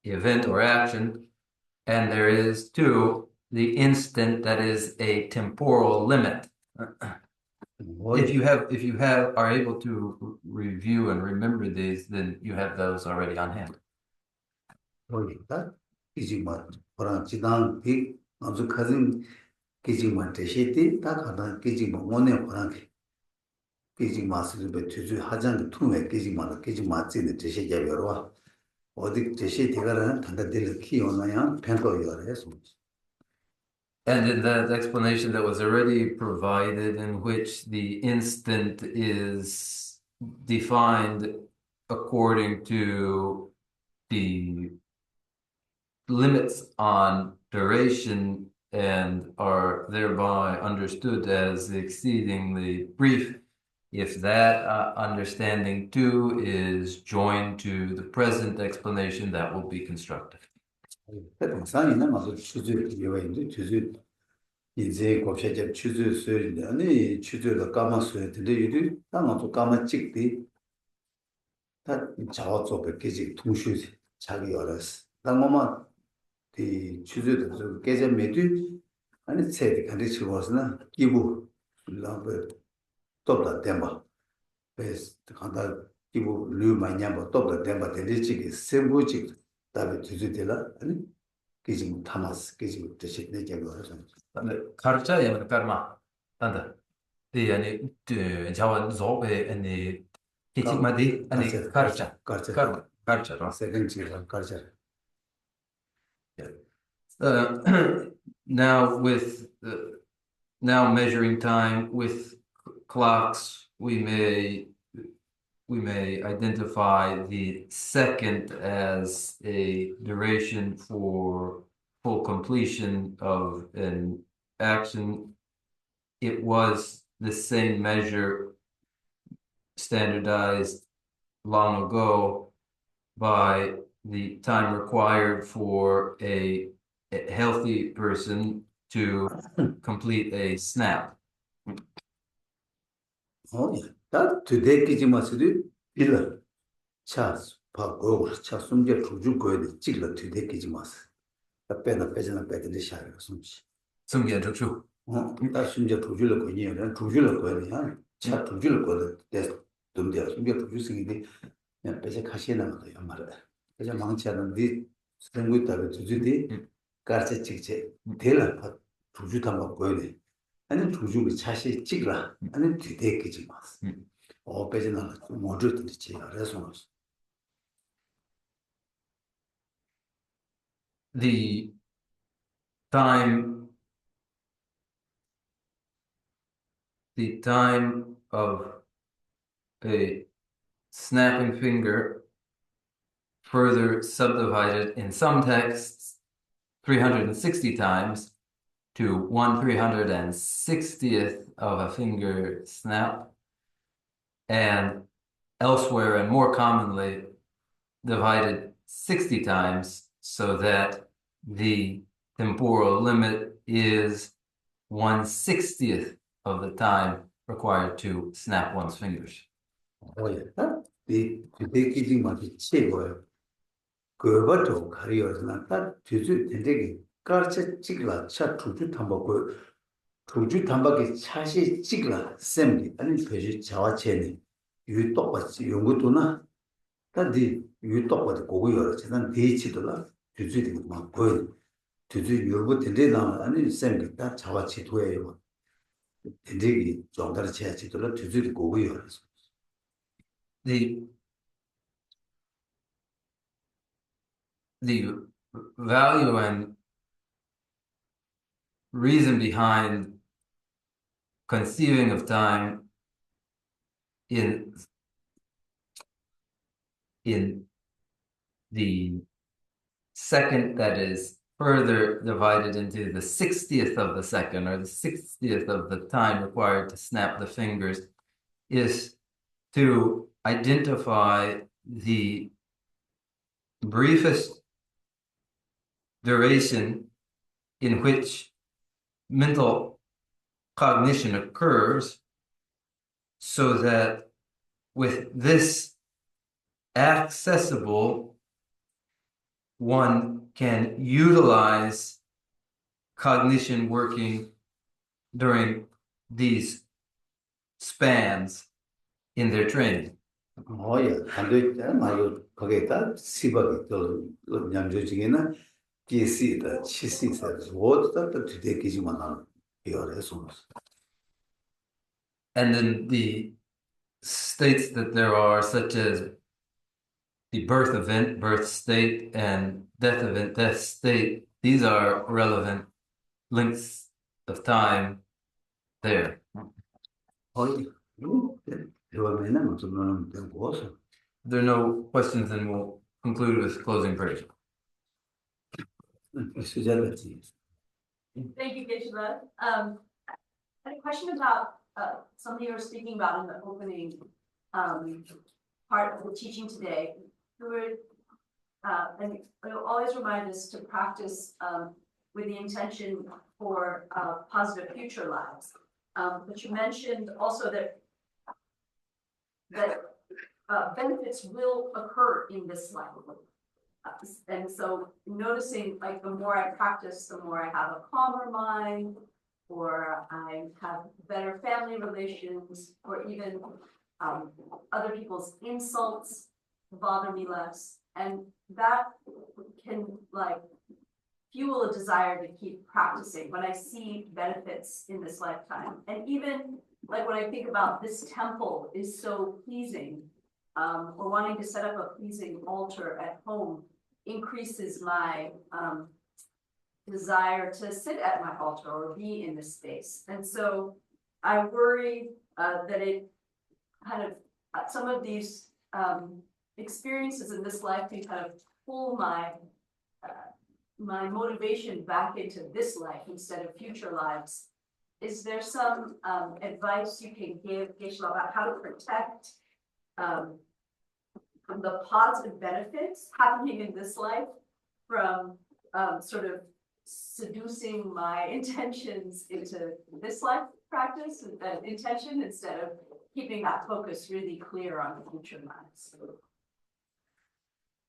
event or action, and there is, too, the instant that is a temporal limit. If you are able to review and remember these, then you have those already on hand. 그러니까 깨지마 그런 지단 비 아주 가진 깨지마 대시티 딱 하나 깨지마 원에 그런 깨지마스를 배투주 하장 통에 깨지마 찌는 대시 개별화 어디 대시 대가라는 단다들 키워놔야 펜도 열어서 And in that explanation that was already provided, in which the instant is defined according to the limits on duration and are thereby understood as exceedingly brief, if that understanding too is joined to the present explanation, that will be constructive. 상이는 아주 추주 요인도 추주 이제 고셔제 추주 수련이 추주로 까마스에 들이도 땅도 까마 찍디 다 자와서 백기지 통슈 자기 열었어 당고만 이 추주도 좀 깨져 매도 아니 세디 간디 치고서나 기부 라브 또다 템바 베스 간다 기부 류마냐고 또다 템바 데리치기 sembu지 다음에 주주들라 아니 기지 타마스 기지 뜻이 내게로 해서 가르쳐 야면 까마 단다 이 아니 자원 조베 아니 키치마디 아니 가르쳐 세컨지가 가르쳐 now with now measuring time with clocks, we may we may identify the second as a duration for full completion of an action. It was the same measure standardized long ago by the time required for a healthy person to complete a snap. 다 되대기지마스리 빌라 차 파고 차 숨게 두주 거에 찍라 되대기지마스 다 빼잖아 빼든지 샤를 숨지 숨게 적수. 다 숨게 두주를 거니야 두주를 거야 차 두주를 거를 때 돈데 숨게 두주 생기데 그냥 빼서 가시나 거야 말이야 그래서 망치 않은 네 생고 있다고 두주디 가르쳐 찍지 될라 두주 담아 거야 아니 두주를 차시 찍라 아니 되대기지마스 빼지나 모두 듣지 알아서 The time of a snapping finger further subdivided in some texts 360 times to 1/360th of a finger snap, and elsewhere and more commonly divided 60 times so that the temporal limit is 1/60th of the time required to snap one's fingers. 이 되대기지마스 치고요 그것도 가리어서나 딱 뒤주 된대기 가르쳐 찍라 차 두주 담바고 두주 담바기 차시 찍라 셈기 아니 표시 자와체니 유 똑같이 연구도나 다디 유 똑같이 고고요 제가 대치도라 뒤주디 막 보여 뒤주 열고 된대나 아니 셈기 다 자와체 도예요 된대기 정다를 제치도라 뒤주디 고고요 The value and reason behind conceiving of time in the second that is further divided into the 60th of the second, or the 60th of the time required to snap the fingers, is to identify the briefest duration in which mental cognition occurs, so that with this accessible, one can utilize cognition working during these spans in their training. 안 되겠다. 말로 거기다 시바가 또 냠조지게나 기시다 치시다 모두다 또 되게지만 안 비어래서 And then the states that there are, such as the birth event, birth state, and death event, death state, these are relevant lengths of time there. If there are no questions, then we'll conclude with closing prayer. Thank you, Geshe-la. I had a question about something you were speaking about in the opening part of the teaching today. And it'll always remind us to practice with the intention for positive future lives. But you mentioned also that benefits will occur in this life. And so noticing, like, the more I practice, the more I have a calmer mind, or I have better family relations, or even other people's insults bother me less. And that can, like, fuel a desire to keep practicing when I see benefits in this lifetime. And even, like, when I think about this temple is so pleasing, or wanting to set up a pleasing altar at home increases my desire to sit at my altar or be in this space. And so I worry that it kind of some of these experiences in this life can kind of pull my motivation back into this life instead of future lives. Is there some advice you can give, Geshe, about how to protect the positive benefits happening in this life from sort of seducing my intentions into this life practice and intention instead of keeping that focus really clear on the future lives?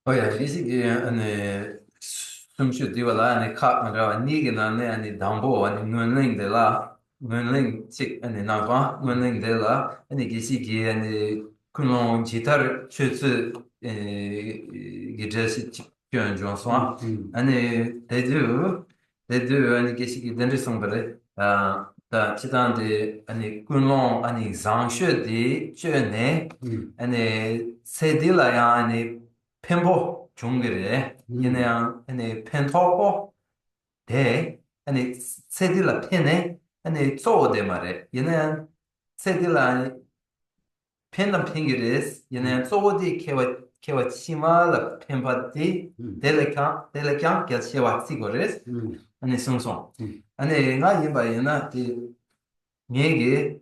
Oh yeah, 이게 안에 숨쉬 뒤발라 안에 카메라 니게나네 안에 담보 안에 눈랭데라 눈랭 직 안에 나과 눈랭데라 안에 기시기 안에 그런 기타를 최스 기제시 직변 중앙서 안에 대두 안에 기시기 덴르송벌에 다 지단데 아니 군롱 아니 장쉐디 쩨네 아니 세딜라야 아니 펜보 종거래 얘네야 아니 펜토고 대 아니 세딜라 펜에 아니 쪼데 말에 얘네 세딜라 펜람 핑게레스 얘네 쪼디 케와 치마라 펜바디 델레카 겔시와 시고레스 아니 송송 아니 나 이바이나 디 얘기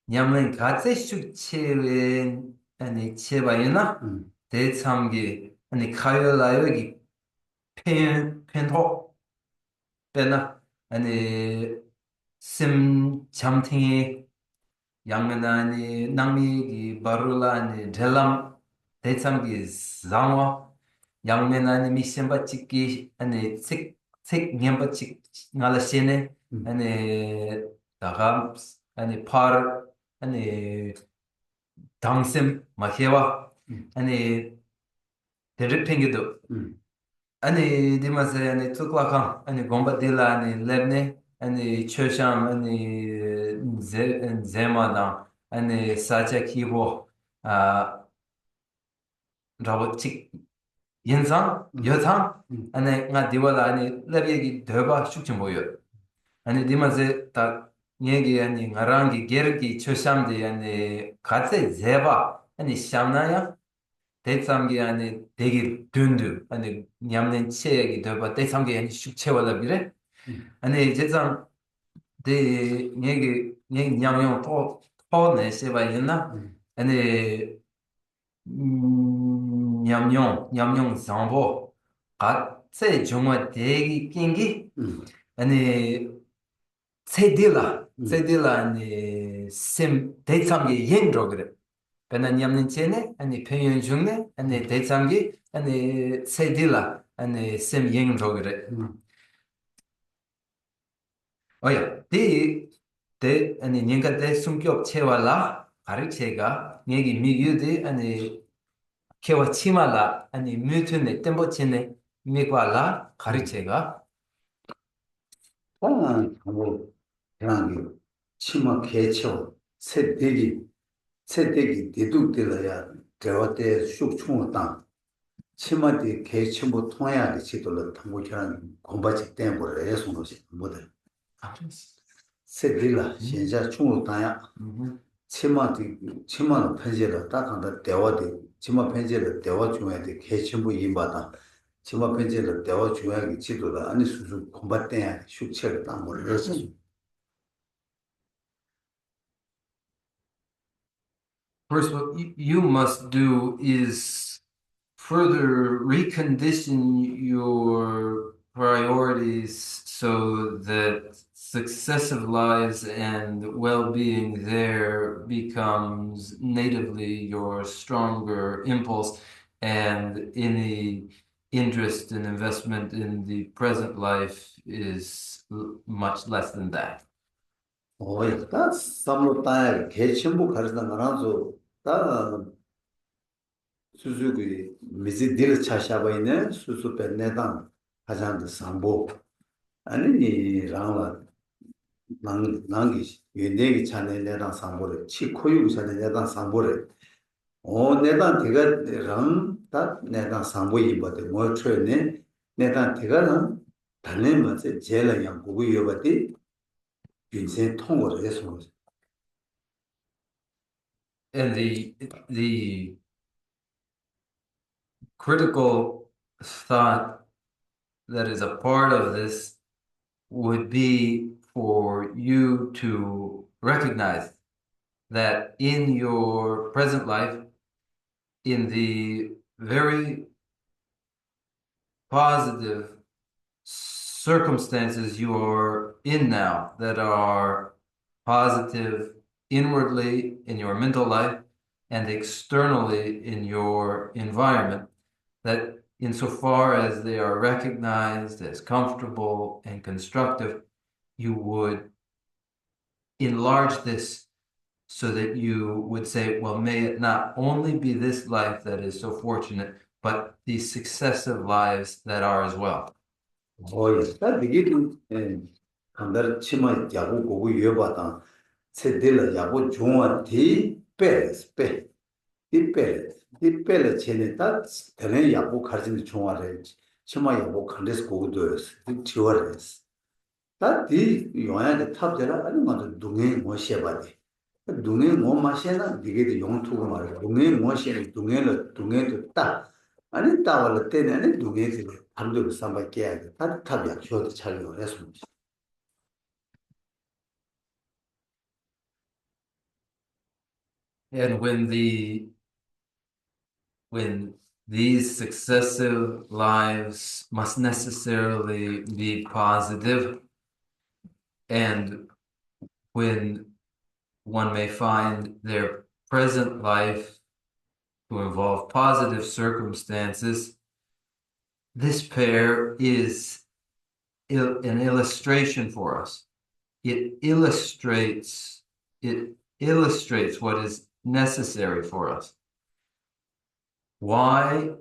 냠랭 같이 숙체에 아니 체바이나 대참기 아니 카열라여기 펜토 빼나 아니 심 잠팅이 양면아니 낭미기 바룰라니 델람 대참기 장와 양면아니 미셈바치기 아니 색 냠바치 나라시네 아니 다가 아니 파르 아니 당심 마케와 아니 데르핑기도 아니 디마세 아니 투클라칸 아니 곰바딜라 아니 렙네 아니 초샴 아니 제마다 아니 사자키보 아 라보틱 연상 여상 아니 나 디발라 아니 렙얘기 더바 숙진 보여 아니 디마세 다 얘기 아니 나랑기 게르기 초샴데 아니 같이 제바 아니 샴나야 대참기 안에 되게 든드 아니 냠는 체액이 더봐 대참기 아니 숙체와라 비래 아니 제상 대 얘기 냠용 또 내세바 있나 아니 냠용 상보 같이 정말 되게 낑기 아니 세딜라 아니 심 대참기 yenro 그래 Pena nyamnin chene, ani penyon jungne, ani 대참기, ani 세딜라, ani sem yeng rogre. 오야, 대 아니 년가 대 숨격 체와라, 가르체가 얘기 미규데 아니 케와 치마라, 아니 뮤트네 템보체네 미과라 가르체가 뭐 그냥 치마 개쳐 세대기 대둑들어야 대화때 쑥충을 땅 치마디 개침부 통해야 지도를 통보처럼 공부하지 때문에 해송로지 뭐들 세딜라 현재 충을 땅야 치마는 편제를 딱한다 대화대 치마 편제를 대화 중에 개침부 임바다 치마 편제를 대화 중에 지도를 아니 수수 공부 때야 숙체를 땅을 해서 First, what you must do is further recondition your priorities so that successive lives and well-being there becomes natively your stronger impulse, and any interest and investment in the present life is much less than that. 다 삼로 땅에 개침부 가르치는 거라서 다 수수기 미지딜 차샤바이네 수수배 내당 하장도 상보 아니 랑라 낭기 유내기 차내 내당 상보를 치코유 차내 내당 상보를 내당 대가 랑다 내당 상보이 버데 뭐 트레네 내당 대가는 달래면서 제일 양고고 여버디 인생 통과를 해서 And the critical thought that is a part of this would be for you to recognize that in your present life, in the very positive circumstances you are in now that are positive inwardly in your mental life and externally in your environment, that insofar as they are recognized as comfortable and constructive, you would enlarge this so that you would say, well, may it not only be this life that is so fortunate, but these successive lives that are as well. 다 되게도 간다르 치마 야구 고고 여바다 세딜라 야구 중앙 디페스 디페레 체네다 되는 야구 가르치는 중앙에 치마 야구 간데스 고고도스 디치워레스 다디 요한의 탑데라 아니 맞아 동행 뭐 셔바디 동행 뭐 마셔나 되게도 용투고 말이야 동행 뭐 셔, 동행도 따 아니 따월 때는 동행이 밤도 삼바게 해야 돼. 다 탑이야. 쇼도 촬영을 했습니다. And when these successive lives must necessarily be positive, and when one may find their present life to involve positive circumstances, this pair is an illustration for us. It illustrates what is necessary for us. Why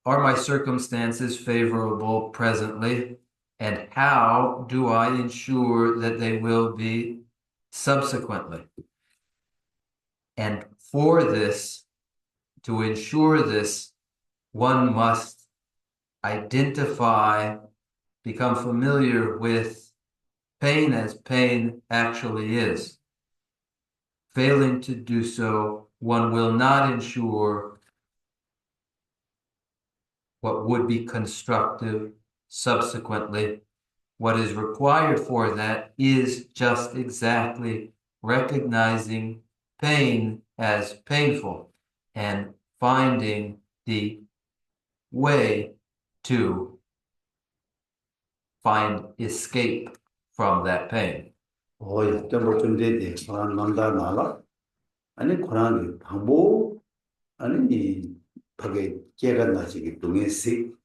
are my circumstances favorable presently, and how do I ensure that they will be subsequently? And for this, to ensure this, one must identify, become familiar with pain as pain actually is. Failing to do so, one will not ensure what would be constructive subsequently. What is required for that is just exactly recognizing pain as painful and finding the way to find escape from that pain. 좀 되게 그런 남자 나라 아니 그런 방법 아니 밖에 깨가 나지기 동해식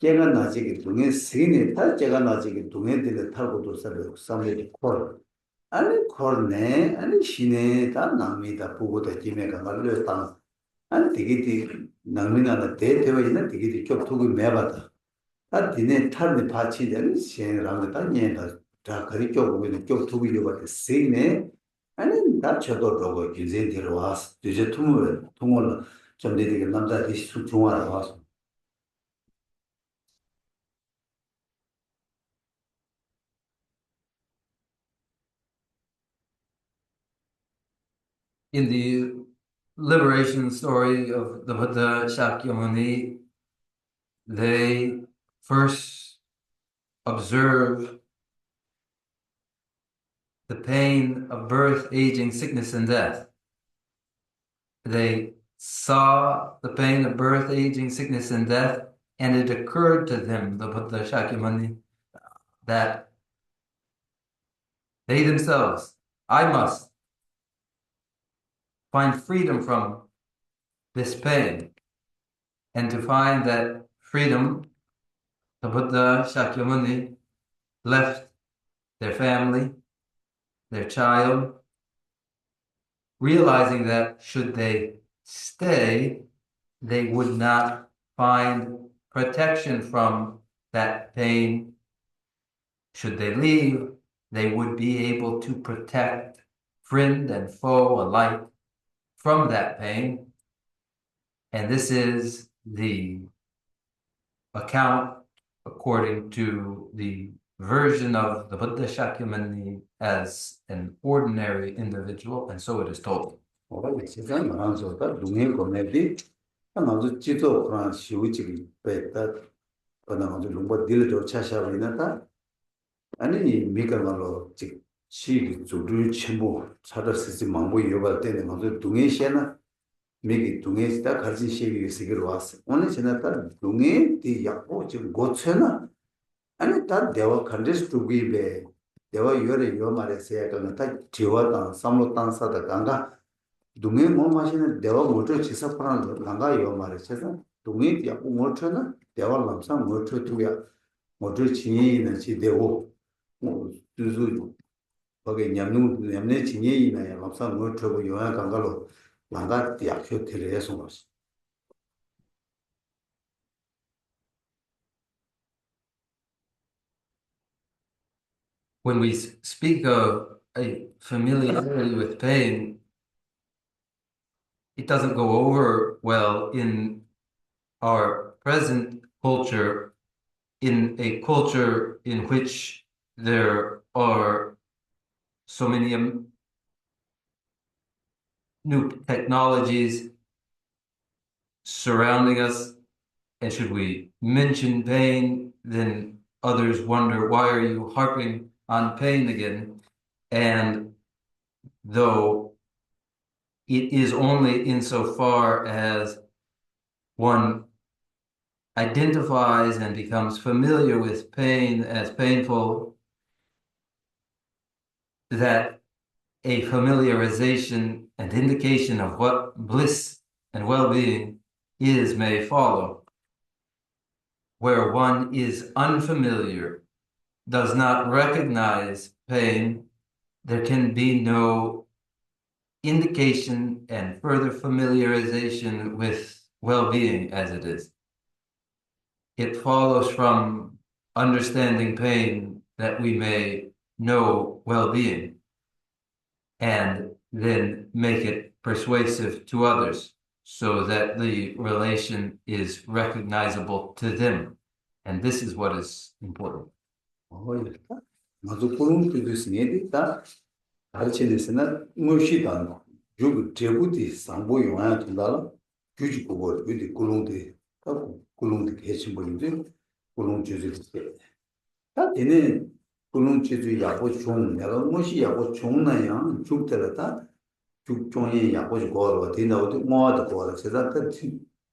깨가 나지기 동해식이 다 깨가 나지기 동해들을 타고도 살고 삼례 콜 아니 콜네 아니 신에 다 남이다 보고도 김에가 말렸다 아니 되게 남이나나 대대와 있는 되게 좀 두고 매받아 다 디네 탈네 파치되는 신이랑 다 녀다 다 그리 쪽으로 쪽 두고 이거가 세네 아니 다 저도 저거 이제 들어와서 이제 통을 좀 되게 남자들이 수중하러 와서 In the liberation story of the Buddha Shakyamuni, they first observe the pain of birth, aging, sickness, and death. They saw the pain of birth, aging, sickness, and death, and it occurred to them, the Buddha Shakyamuni, that they themselves, I must find freedom from this pain. And to find that freedom, the Buddha Shakyamuni left their family, their child, realizing that should they stay, they would not find protection from that pain. Should they leave, they would be able to protect friend and foe alike from that pain. And this is the account according to the version of the Buddha Shakyamuni as an ordinary individual, and so it is told. 세상 많아서다 동해 거네디 아마도 지도 그런 시우지기 배다 그나마도 농부 딜도 차샤리나다 아니 미가 말로 즉 시기 조류 첨부 찾았을지 망고 요가 때는 아주 동해시나 미기 동해시다 가진 시기 시기로 왔어 오늘 지나다 동해 디 약고 지금 고쳐나 아니 다 대화 컨디스 투기베 대화 요래 요 말에서 약간 다 지와다 삼로 땅사다 간다 동해 뭐 마시는 대화 모두 지사파는 난가 요 말에 세상 동해 약고 모쳐나 대화 남상 모쳐 두야 모두 지인은 지대고 뭐 주주 거기 냠내 지인이나 남상 모쳐고 요한 간가로 난가 약효 들여서 왔어 When we speak of a familiarity with pain, it doesn't go over well in our present culture, in a culture in which there are so many new technologies surrounding us. And should we mention pain, then others wonder, why are you harping on pain again? And though it is only insofar as one identifies and becomes familiar with pain as painful that a familiarization and indication of what bliss and well-being is may follow. Where one is unfamiliar, does not recognize pain, there can be no indication and further familiarization with well-being as it is. It follows from understanding pain that we may know well-being and then make it persuasive to others so that the relation is recognizable to them. And this is what is important. 맞아 그런 뜻이 있으니까 가르치는데서는 무엇이다 요 제부디 상보 용어야 된다 규칙 그거 유디 꿀롱데 하고 꿀롱데 개심 보이는데 꿀롱 주제도 다 되는 꿀롱 주제 야고 종 내가 무엇이 야고 종나야 죽더라다 죽종이 야고 거로 된다고 뭐도 거로 제가 그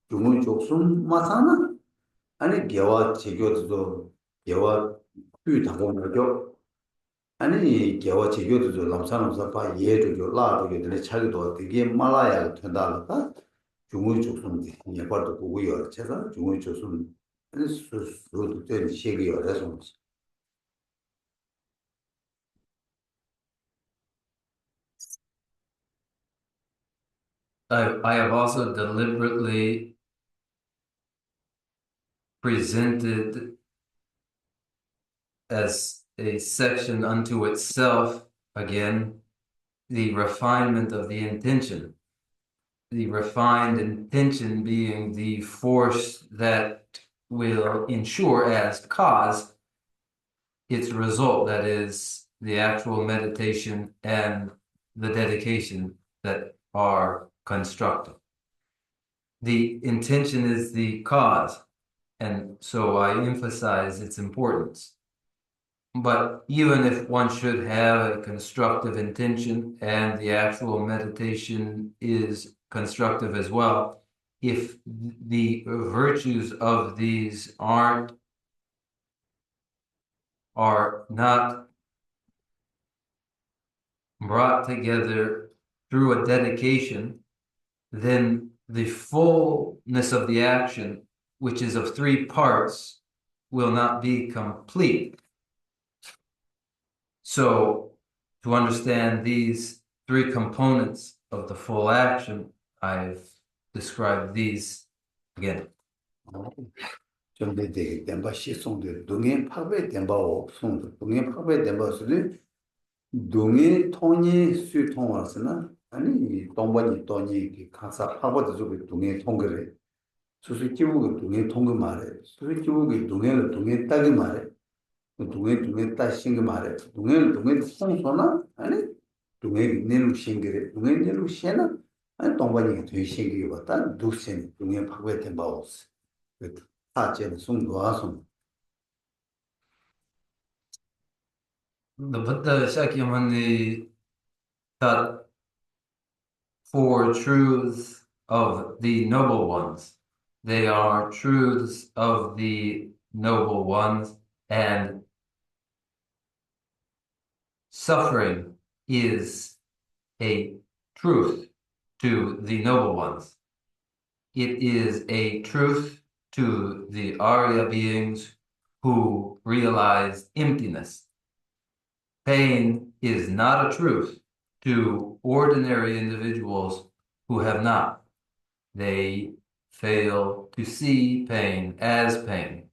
종을 족순 마사나 아니 개와 제교도 개와 뷰다고 말죠 아니 개와 제교도 남산으로서 봐 예도 라도 되는 차이도 되게 말아야 된다니까 중의 조선데 예발도 보고요 제가 중의 조선 수도 된 시기요 그래서 I have also deliberately presented as a section unto itself, again, the refinement of the intention. The refined intention being the force that will ensure as cause its result, that is, the actual meditation and the dedication that are constructive. The intention is the cause, and so I emphasize its importance. But even if one should have a constructive intention and the actual meditation is constructive as well, if the virtues of these are not brought together through a dedication, then the fullness of the action, which is of three parts, will not be complete. So, to understand these three components of the full action, I've described these again. 좀 되게 된바 시송들 동해 파괴 된바오 송 동해 파괴 된바스들 동해 통이 수 통화스나 아니 동반이 돈이 가사 파고도 좀 동해 통거래 수수 기부가 동해 통거 말해 수수 기부가 동해를 동해 따기 말해 동해 따신 거 말해 동해 통소나 아니 동해 내로 신거래 동해 내로 신나 아니 동반이 되게 신기해 단 두신 중에 파괴된 바오스 그 사제는 송도아송 The Buddha Shakyamuni taught four truths of the noble ones. They are truths of the noble ones, and suffering is a truth to the noble ones. It is a truth to the Arya beings who realize emptiness. Pain is not a truth to ordinary individuals who have not. They fail to see pain as pain.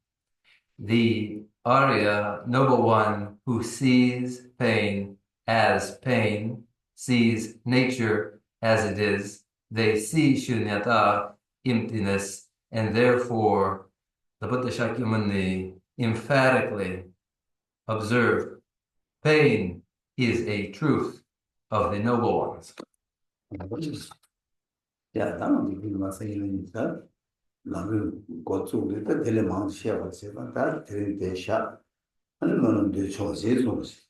The Arya, noble one who sees pain as pain, sees nature as it is. They see shunyata, emptiness, and therefore the Buddha Shakyamuni emphatically observed pain is a truth of the noble ones. 야, 나는 이 말씀이니까 나는 고추를 때 텔레망 시작했어요. 다 드린데샤 하는 데 조세 조세.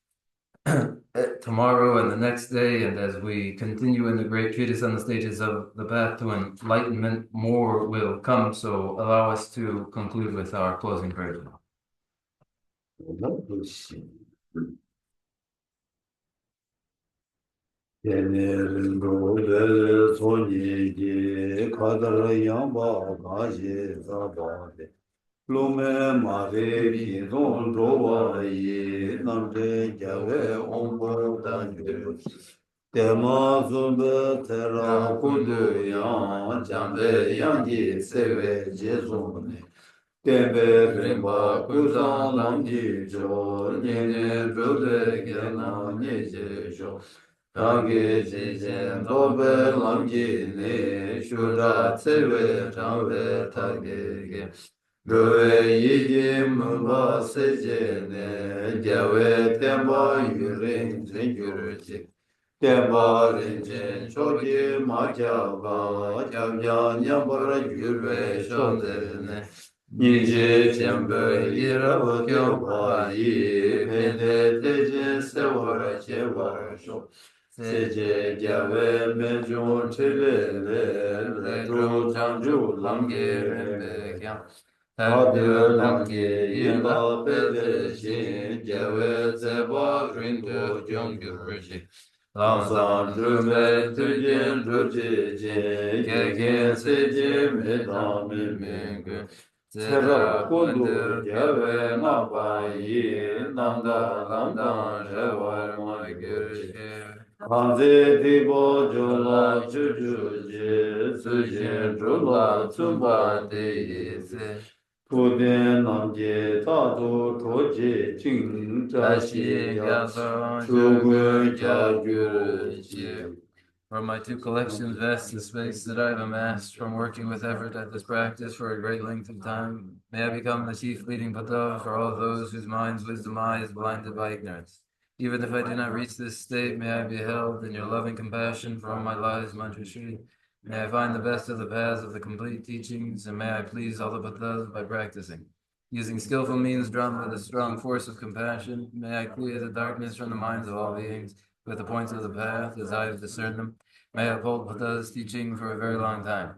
Tomorrow and the next day, and as we continue in the great treatise on the stages of the path to enlightenment, more will come. So allow us to conclude with our closing prayer. 예네르로 소니게 카다라 양바 가제 자바데 로메 마레 비돈 로와이 남데 자베 옹보 단데 데마즈베 테라 군두야 잠베 양지 세베 제존네 데베 림바 쿠산 람지조 예네 브데 게나 니제조 Rangi Jijin Dobe Lamji Ni Shura Tsewe Changwe Tagege Gowe Yiji Mumba Seje Ne Gyawe Temba Yurin Zingyurji Temba Rinjin Choki Makyaba Gyabya Nyambara Gyurwe Shonde Ne Niji Chembe Yirabu Kyokwa Yi Pende Tejin Sewara Chewara Shok Seje gyave mejun chile le dro chanju lamge rembe kyang tabde lamge yinla pede shin gyave zeba rindu jongyu rishi lamsan drume tujen druji je gegen seje medami mingu Sera kundu gyave ngapa yi nanda landan rewar ma gyurishi Hanze dibo jola chuchuji sujin chula tsumba deyise Puden namje tatu toje ching chashi yasa chugun gyagurji For my two collections vast the space that I have amassed from working with effort at this practice for a great length of time. May I become the chief leading Buddha for all those whose minds' wisdom eye is blinded by ignorance. Even if I do not reach this state, may I be held in your loving compassion for all my lives, Mantra Shri. May I find the best of the paths of the complete teachings, and may I please all the Buddhas by practicing. Using skillful means drawn by the strong force of compassion, may I clear the darkness from the minds of all beings with the points of the path as I have discerned them. May I uphold Buddha's teaching for a very long time.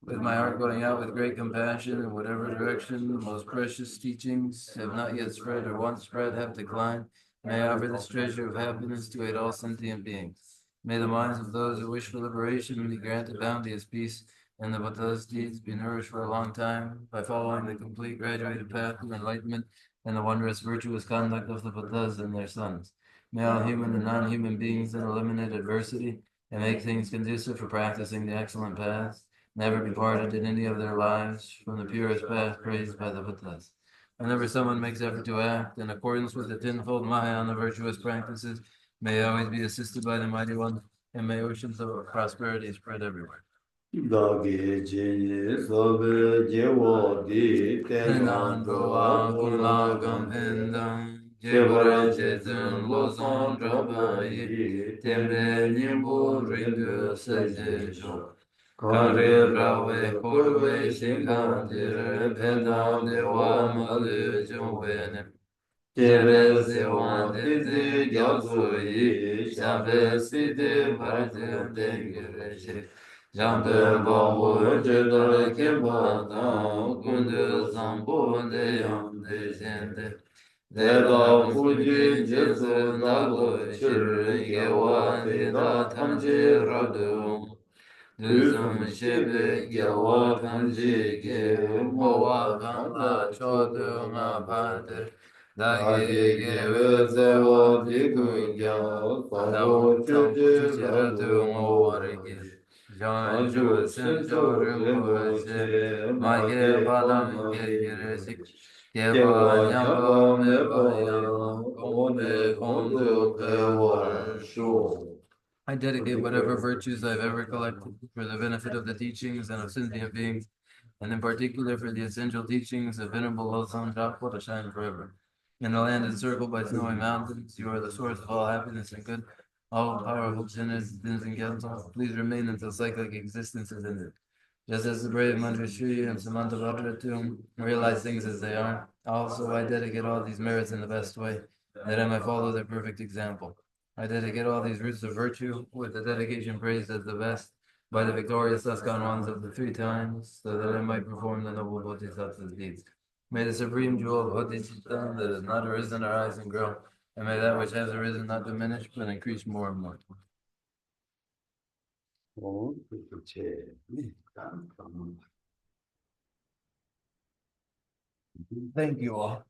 With my heart going out with great compassion in whatever direction the most precious teachings have not yet spread or once spread have declined, may I offer this treasure of happiness to aid all sentient beings. May the minds of those who wish for liberation be granted bounteous peace, and the Buddha's deeds be nourished for a long time by following the complete graduated path of enlightenment and the wondrous virtuous conduct of the Buddhas and their sons. May all human and non-human beings then eliminate adversity and make things conducive for practicing the excellent paths, never be parted in any of their lives from the purest path praised by the Buddhas. Whenever someone makes effort to act in accordance with the tenfold Mahayana virtuous practices, may they always be assisted by the Mighty One, and may oceans of prosperity spread everywhere. Tenando a Jebaran Chezen Lozon Drabayi Tembe Nimbu Rindu Sejejo Kare Rawe Korwe Shinkandire Pedan Dewa Malu Jungwene Jere Sewan Dizi Gyatso Yi Shambe Sidi Bharati Dengireshi Jambe Bambu Jedare Kemba Dam Kundu Zambu Deyam Dejende Deda Fuji Jesu Nago Shir Yewa Deda Tamji Radu Duzum Shebe Yewa Kanji Ge Mowa Kanla Chodu Mabadir Dagi Ge Zewa Digu Gya Sabu Chuchi Radu Mowarigi Janju Senjo Rimbo She Mage Padam Ge Giresik Geba Nyamba Meba Yang Gombe Kondu Pewar Shu I dedicate whatever virtues I've ever collected for the benefit of the teachings and of sentient beings, and in particular for the essential teachings of Venerable Losam Japwa to shine forever. In a land encircled by snowy mountains, you are the source of all happiness and good. All powerful sinners, sins, and counsel, please remain until cyclic existence is ended. Just as the brave Manjushri and Samantabhadra too realize things as they are, also I dedicate all these merits in the best way, that I may follow their perfect example. I dedicate all these roots of virtue, with the dedication praised as the best, by the victorious Tuscan ones of the three times, so that I might perform the noble Bodhisattva's deeds. May the supreme jewel of Bodhicitta that has not arisen arise and grow, and may that which has arisen not diminish, but increase more and more. 그렇지. Thank you all.